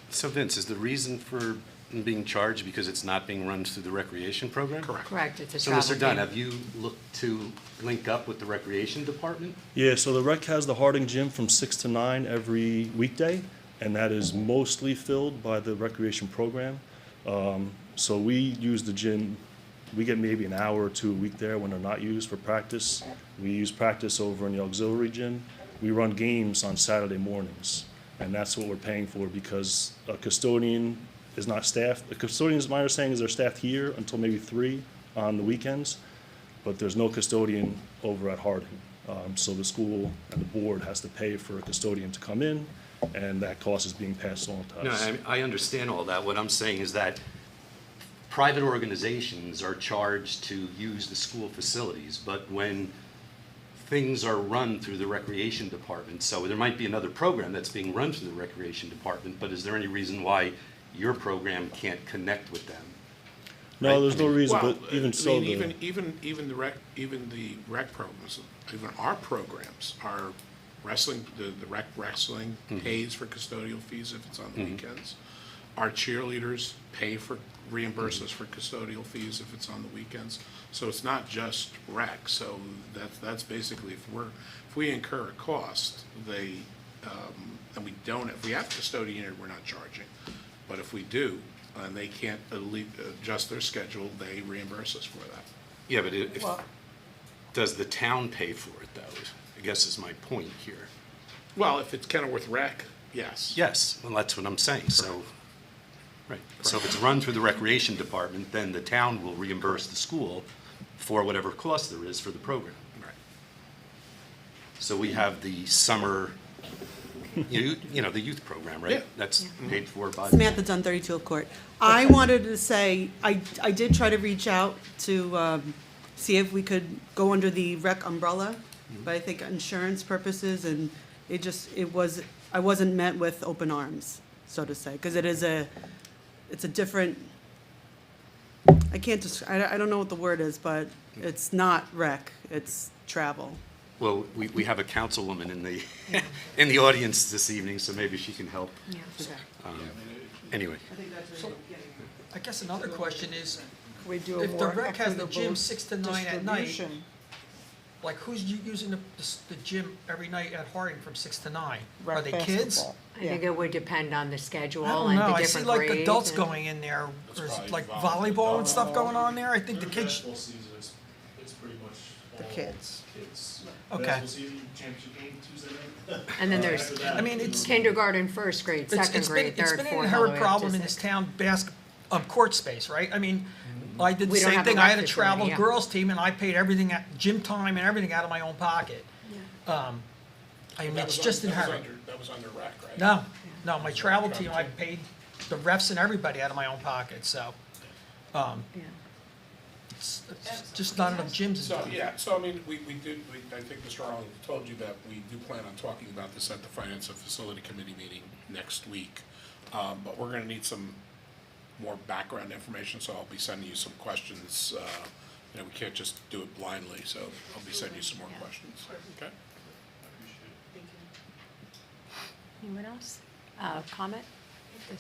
So Vince, is the reason for being charged because it's not being run through the recreation program? Correct. Correct, it's a So, travel Mr. Dunn, fee. have you looked to link up with the recreation department? Yeah, so the rec has the Harding gym from 6 to 9 every weekday, and that is mostly filled by the recreation program. So we use the gym, we get maybe an hour or two a week there when they're not used for practice. We use practice over in the auxiliary gym. We run games on Saturday mornings, and that's what we're paying for because a custodian is not staffed. The custodians, my understanding is they're staffed here until maybe 3 on the weekends, but there's no custodian over at Harding. So the school and the board has to pay for a custodian to come in, and that cost is being passed on to No, us. I understand all that. What I'm saying is that private organizations are charged to use the school facilities, but when things are run through the recreation department, so there might be another program that's being run through the recreation department, but is there any reason why your program can't connect with them? No, Right? there's no reason, Well, but even so, even the rec programs, even our programs, our wrestling, the rec wrestling pays for custodial fees if it's on the weekends. Our cheerleaders reimburse us for custodial fees if it's on the weekends. So it's not just rec. So that's basically if we incur a cost, and we don't, if we have custodian, we're not charging. But if we do, and they can't adjust their schedule, they reimburse us for that. Yeah, but does the town pay for it, though? I guess is my point here. Well, if it's Kenilworth Rec, yes. Yes, well, that's what I'm saying, so, right. So if it's run through the recreation department, then the town will reimburse the school for whatever cost there is for the program. Right. So we have the summer, you know, the youth program, right? Yeah. That's paid for by. Samantha Dunn, 32 Court. I wanted to say, I did try to reach out to see if we could go under the rec umbrella, but I think insurance purposes, and I wasn't met with open arms, so to say, because it's a different, I don't know what the word is, but it's not rec, it's travel. Well, we have a councilwoman in the audience this evening, so maybe she can help. Yeah. Anyway. I guess another question is, We do a if the more rec has the gym equitable 6 to 9 at night, distribution. like who's using the gym every night at Harding from 6 to 9? Are Rec they kids? basketball. I think it would depend on the schedule I don't and know, the I see different like grades. adults and- going in there, That's there's probably like volleyball. volleyball and stuff going on there, I think the kids, Basketball season, it's pretty much The all kids. kids. Okay. Basketball season, championship game Tuesday night. And then there's After that, I mean, it's- kindergarten, first grade, second grade, it's third, been an fourth, all the way inherent up problem to in this six. town, court space, right? I mean, I did the We don't same have a thing, I had rec a facility, travel yeah. girls team, and I paid everything, gym time and everything out of my own pocket. I mean, it's just inherent. That was under rec, right? No, my travel team, I paid the refs and everybody out of my own pocket, so, Yeah. it's just not enough gyms. So, yeah, so I mean, I think Mr. Arlington told you that we do plan on talking about this at the Finance and Facility Committee meeting next week. But we're gonna need some more background information, so I'll be sending you some questions, we can't just do it blindly, so I'll be sending you some more questions, okay? Anyone else? Comment? You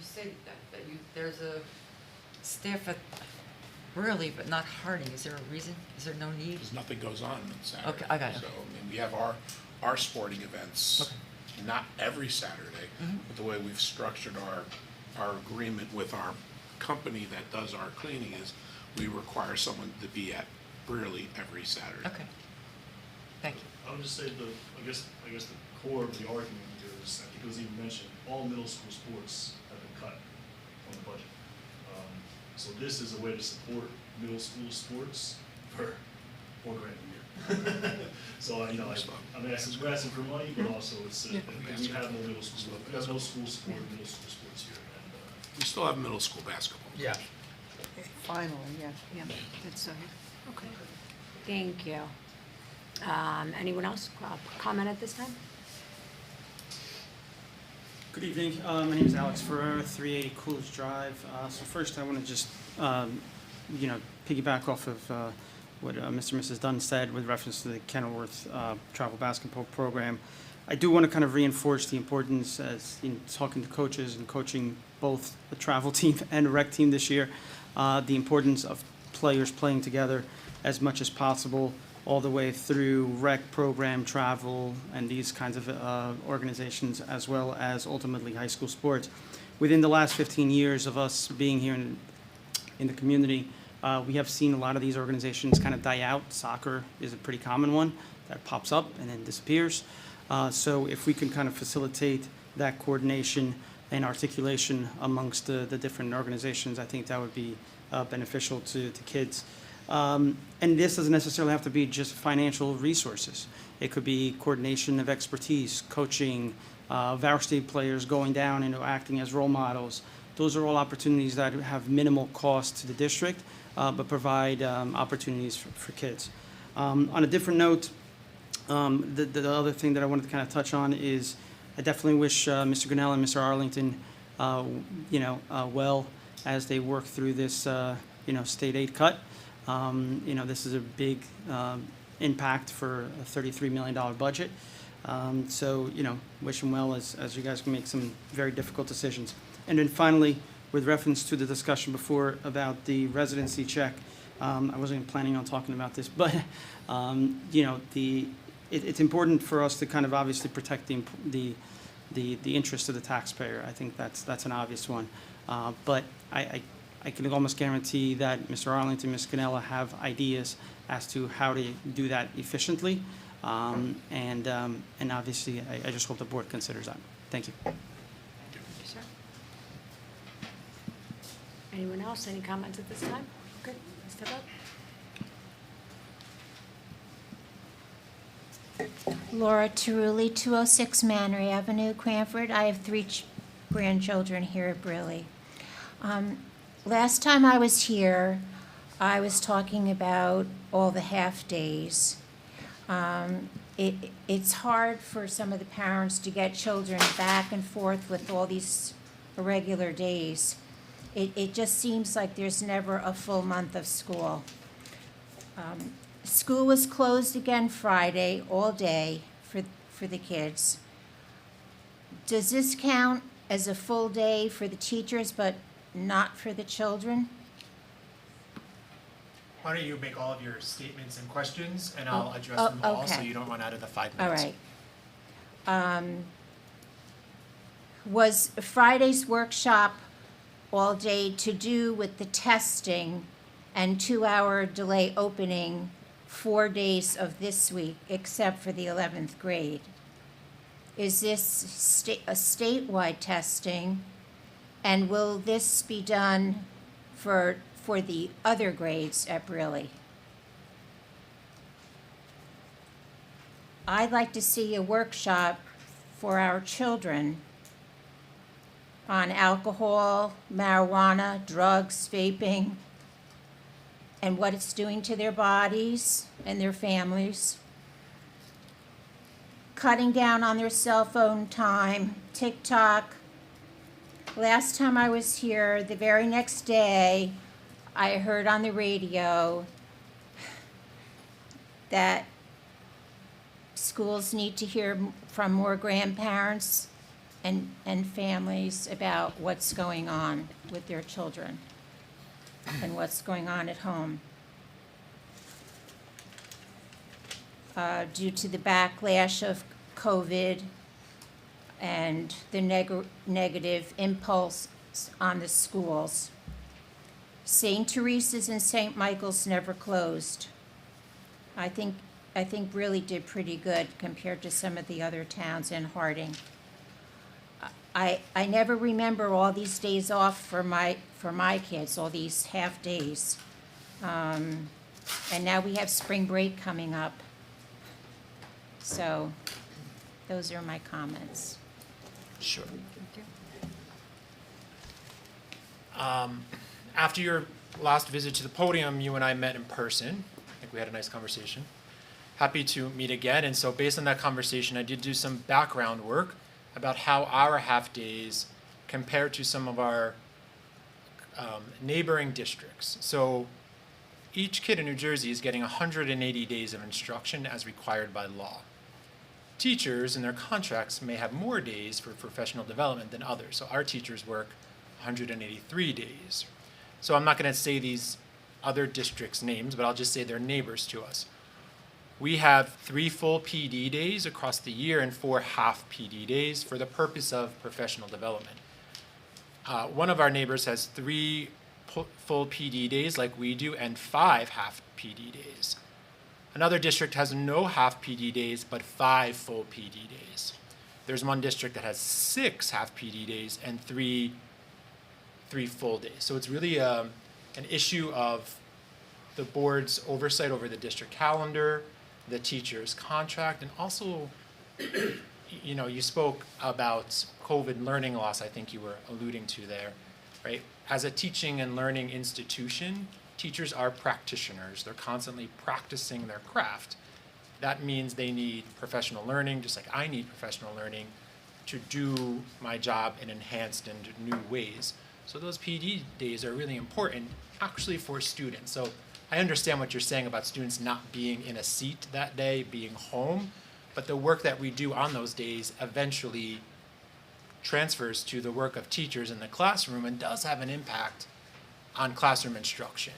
say that there's a staff at Burley, but not Harding. Is there a reason? Is there no need? Because nothing goes on Saturday. Okay, I got it. So, we have our sporting events, not every Saturday, but the way we've structured our agreement with our company that does our cleaning is we require someone to be at Brearley every Saturday. Okay. Thank you. I would just say I guess the core of the argument here is, I think it was even mentioned, all middle school sports have been cut from the budget. So this is a way to support middle school sports for $4,000 a year. So, we're asking for money, but also it's, we have no middle school, middle school sport, middle school sports here. And, We still have middle school basketball. Yeah. Finally, yeah. Yeah, that's so. Okay. Thank you. Anyone else comment at this time? Good evening. My name is Alex Ferrer, 380 Coolidge Drive. So first, I want to just, piggyback off of what Mr. and Mrs. Dunn said with reference to the Kenilworth travel basketball program. I do want to kind of reinforce the importance, as in talking to coaches and coaching both the travel team and the rec team this year, the importance of players playing together as much as possible, all the way through rec program, travel, and these kinds of organizations, as well as ultimately high school sports. Within the last 15 years of us being here in the community, we have seen a lot of these organizations kind of die out. Soccer is a pretty common one that pops up and then disappears. So if we can kind of facilitate that coordination and articulation amongst the different organizations, I think that would be beneficial to kids. And this doesn't necessarily have to be just financial resources. It could be coordination of expertise, coaching, varsity players going down and acting as role models. Those are all opportunities that have minimal cost to the district, but provide opportunities for kids. On a different note, the other thing that I wanted to kind of touch on is I definitely wish Mr. Grinnell and Mr. Arlington, well as they work through this, state aid cut. This is a big impact for a $33 million budget. So, wish them well as you guys can make some very difficult decisions. And then finally, with reference to the discussion before about the residency check, I wasn't planning on talking about this, but, it's important for us to kind of obviously protect the interest of the taxpayer. I think that's an obvious one. But I can almost guarantee that Mr. Arlington, Ms. Cannella have ideas as to how to do that efficiently. And obviously, I just hope the board considers that. Thank you. Thank you, sir. Anyone else? Any comments at this time? Good. Step up. Laura Terulli, 206 Manor Avenue, Cranford. I have three grandchildren here at Briley. Last time I was here, I was talking about all the half-days. It's hard for some of the parents to get children back and forth with all these irregular days. It just seems like there's never a full month of school. School was closed again Friday, all day, for the kids. Does this count as a full day for the teachers, but not for the children? Why don't you make all of your statements and questions, and I'll address them all, so okay. you don't run out of the 5 All minutes. right. Was Friday's workshop all day to do with the testing and 2-hour delay opening 4 days of this week, except for the 11th grade? Is this a statewide testing, and will this be done for the other grades at Briley? I'd like to see a workshop for our children on alcohol, marijuana, drugs, vaping, and what it's doing to their bodies and their families. Cutting down on their cell phone time, TikTok. Last time I was here, the very next day, I heard on the radio that schools need to hear from more grandparents and families about what's going on with their children and what's going on at home. Due to the backlash of COVID and the negative impulse on the schools. St. Teresa's and St. Michael's never closed. I think really did pretty good compared to some of the other towns in Harding. I never remember all these days off for my kids, all these half days. And now we have spring break coming up. So those are my comments. Sure. After your last visit to the podium, you and I met in person. I think we had a nice conversation. Happy to meet again. And so based on that conversation, I did do some background work about how our half-days compare to some of our neighboring districts. So each kid in New Jersey is getting 180 days of instruction as required by law. Teachers in their contracts may have more days for professional development than others. So our teachers work 183 days. So I'm not going to say these other districts' names, but I'll just say they're neighbors to us. We have 3 full PD days across the year and 4 half PD days for the purpose of professional development. One of our neighbors has 3 full PD days like we do and 5 half PD days. Another district has no half PD days, but 5 full PD days. There's one district that has 6 half PD days and 3 full days. So it's really an issue of the board's oversight over the district calendar, the teacher's contract, and also, you spoke about COVID learning loss, I think you were alluding to there, right? As a teaching and learning institution, teachers are practitioners. They're constantly practicing their craft. That means they need professional learning, just like I need professional learning to do my job in enhanced and new ways. So those PD days are really important actually for students. So I understand what you're saying about students not being in a seat that day, being home, but the work that we do on those days eventually transfers to the work of teachers in the classroom and does have an impact on classroom instruction.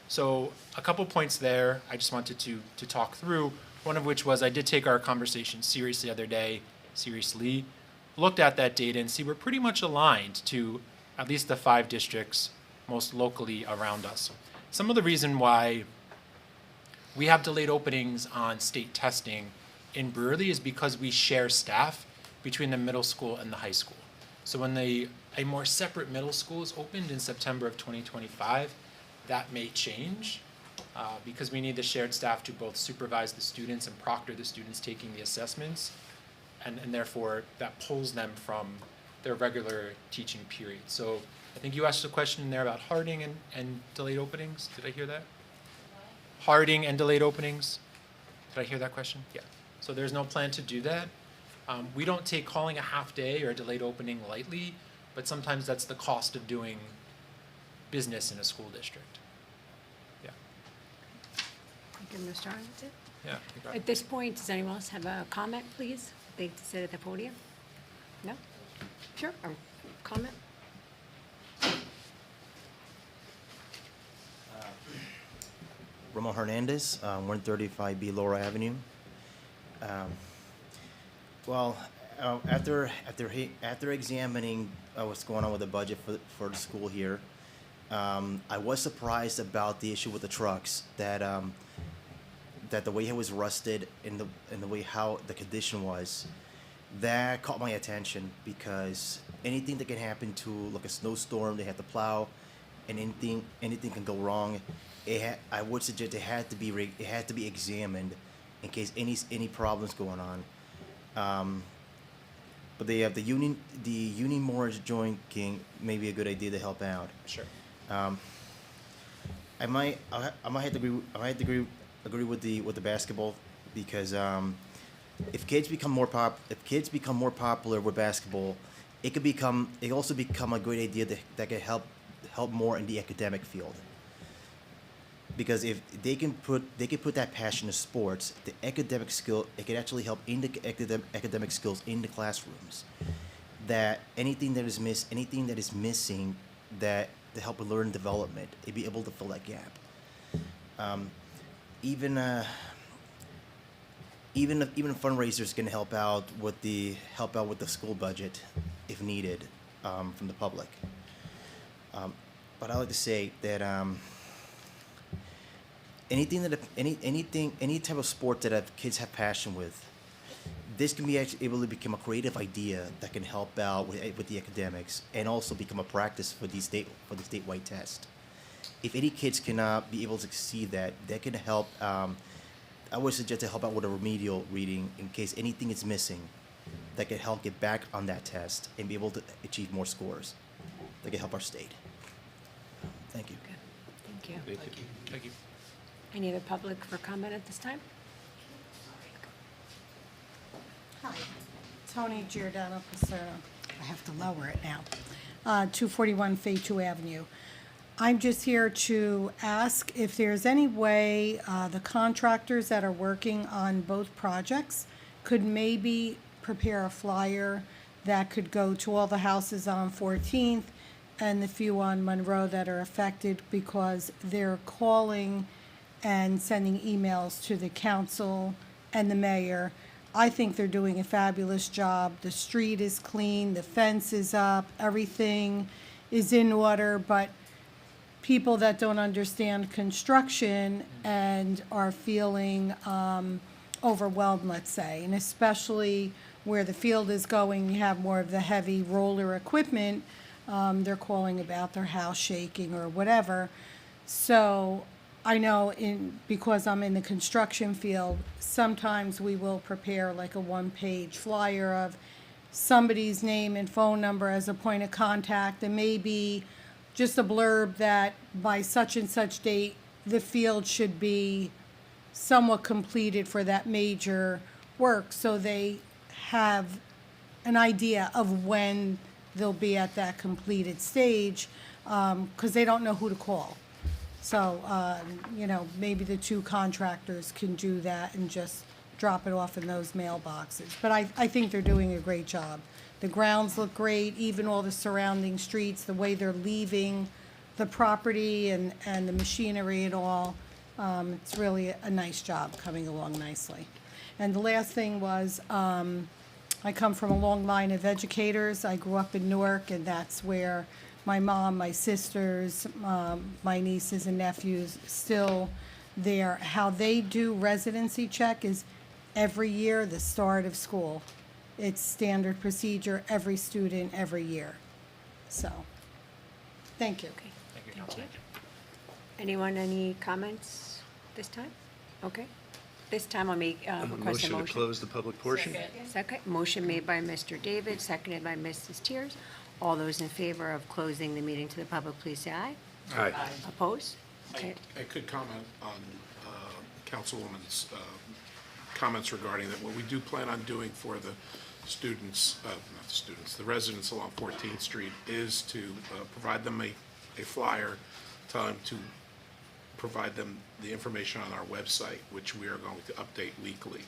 So a couple points there I just wanted to talk through, one of which was I did take our conversation seriously the other day, looked at that data and see we're pretty much aligned to at least the 5 districts most locally around us. Some of the reason why we have delayed openings on state testing in Brewerly is because we share staff between the middle school and the high school. So when a more separate middle school is opened in September of 2025, that may change because we need the shared staff to both supervise the students and proctor the students taking the assessments, and therefore that pulls them from their regular teaching period. So I think you asked a question in there about Harding and delayed openings. Did I hear that? Harding and delayed openings. Did I hear that question? Yeah. So there's no plan to do that. We don't take calling a half day or a delayed opening lightly, but sometimes that's the cost of doing business in a school district. Yeah. Thank you, Mr. Arlington. Yeah. you got it. At this point, does anyone else have a comment, please? They sit at the podium? No? Sure, comment? Ramon Hernandez, 135B Laura Avenue. After examining what's going on with the budget for the school here, I was surprised about the issue with the trucks, that the way it was rusted and the way how the condition was. That caught my attention because anything that can happen to like a snowstorm, they have to plow, and anything can go wrong. I would suggest it had to be examined in case any problems going on. But they have the Union Morris Joint King may be a good idea to help out. Sure. I might have to agree with the basketball because if kids become more popular with basketball, it could also become a great idea that could help more in the academic field. because if they can put that passion to sports, the academic skill, it can actually help in the academic skills in the classrooms. That anything that is missing, that to help with learning development, they'd be able to fill that gap. Even fundraisers can help out with the school budget if needed from the public. But I like to say that any type of sport that kids have passion with, this can be actually able to become a creative idea that can help out with the academics and also become a practice for the statewide test. If any kids cannot be able to see that can help. I would suggest to help out with a remedial reading in case anything is missing that can help get back on that test and be able to achieve more scores that can help our state. Thank you. Thank you. Thank you. Any other public for comment at this time? Hi, Tony Giordano Paserno. I have to lower it now. 241 Fayette Avenue. I'm just here to ask if there's any way the contractors that are working on both projects could maybe prepare a flyer that could go to all the houses on 14th and the few on Monroe that are affected, because they're calling and sending emails to the council and the mayor. I think they're doing a fabulous job. The street is clean, the fence is up, everything is in order, but people that don't understand construction and are feeling overwhelmed, let's say, and especially where the field is going, you have more of the heavy roller equipment, they're calling about their house shaking or whatever. So I know because I'm in the construction field, sometimes we will prepare like a one-page flyer of somebody's name and phone number as a point of contact, and maybe just a blurb that by such and such date, the field should be somewhat completed for that major work, so they have an idea of when they'll be at that completed stage, because they don't know who to call. So, maybe the two contractors can do that and just drop it off in those mailboxes. But I think they're doing a great job. The grounds look great, even all the surrounding streets, the way they're leaving the property and the machinery and all. It's really a nice job coming along nicely. And the last thing was, I come from a long line of educators. I grew up in Newark, and that's where my mom, my sisters, my nieces and nephews still there. How they do residency check is every year, the start of school. It's standard procedure, every student, every year. So, thank you. Thank you. Anyone, any comments this time? Okay. This time I'll make, request a motion. To close the public portion. Second. Motion made by Mr. David, seconded by Mrs. Tiers. All those in favor of closing the meeting to the public, please say aye. Aye. Opposed? Okay. I could comment on Councilwoman's comments regarding that. What we do plan on doing for the students, not the students, the residents along 14th Street is to provide them a flyer, tell them to provide them the information on our website, which we are going to update weekly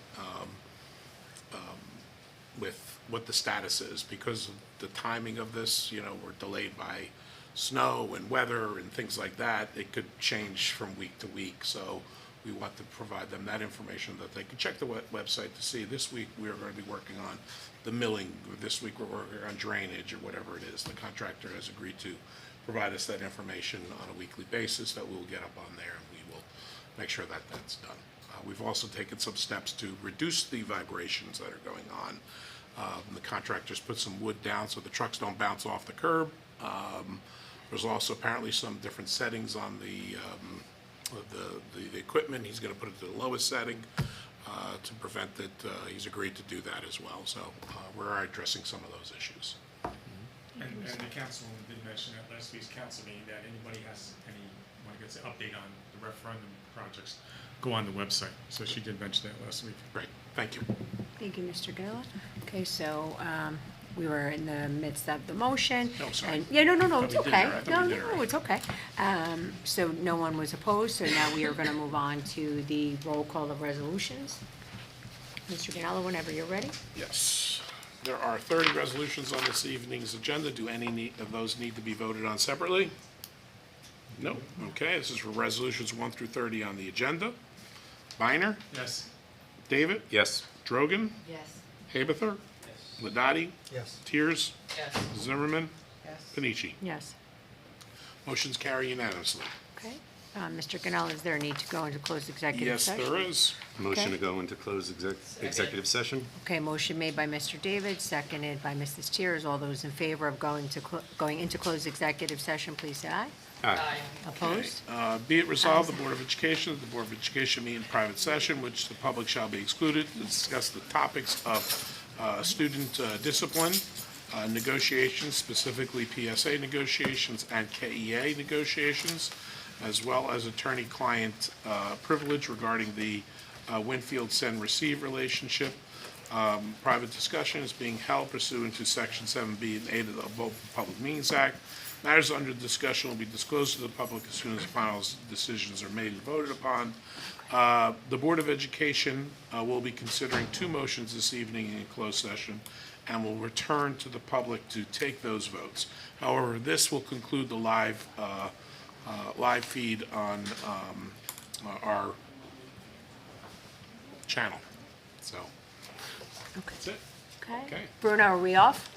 with what the status is. Because of the timing of this, we're delayed by snow and weather and things like that. It could change from week to week. So we want to provide them that information that they can check the website to see. This week we are going to be working on the milling. This week we're working on drainage or whatever it is. The contractor has agreed to provide us that information on a weekly basis that we will get up on there, and we will make sure that that's done. We've also taken some steps to reduce the vibrations that are going on. The contractors put some wood down so the trucks don't bounce off the curb. There's also apparently some different settings on the equipment. He's going to put it to the lowest setting to prevent it. He's agreed to do that as well. So we're addressing some of those issues. And the councilwoman did mention at last week's council meeting that anybody has want to get an update on the referendum projects, go on the website. So she did mention that last week. Great, thank you. Thank you, Mr. Ganella. Okay, so We were in the midst of the motion. No, sorry. And- Yeah, no, Thought it's we did okay. it already. I thought No, we did it no, already. it's okay. So no one was opposed, so now we are gonna move on to the roll call of resolutions. Mr. Ganello, whenever you're ready. Yes. There are 30 resolutions on this evening's agenda. Do any of those need to be voted on separately? No. Okay, this is for resolutions 1 through 30 on the agenda. Biner? Yes. David? Yes. Drogan? Yes. Haberther? Ladati? Yes. Tiers? Yes. Zimmerman? Yes. Panici? Yes. Motion's carry unanimously. Okay. Mr. Ganello, is there a need to go into closed executive Yes, session? there is. Motion Okay. to go into closed executive session? Okay, motion made by Mr. David, seconded by Mrs. Tiers. All those in favor of going into closed executive session, please say aye. Aye. Opposed? Be it resolved, the Board of Education, the Board of Education meet in private session, which the public shall be excluded, to discuss the topics of student discipline, negotiations, specifically PSA negotiations and KEA negotiations, as well as attorney-client privilege regarding the Winfield send-receive relationship. Private discussion is being held pursuant to Section 7B and 8 of the Open Public Meetings Act. Matters under discussion will be disclosed to the public as soon as final decisions are made and voted upon. The Board of Education will be considering 2 motions this evening in closed session and will return to the public to take those votes. However, this will conclude the live feed on our channel. So, that's it. Okay. Okay. Bruno, are we off?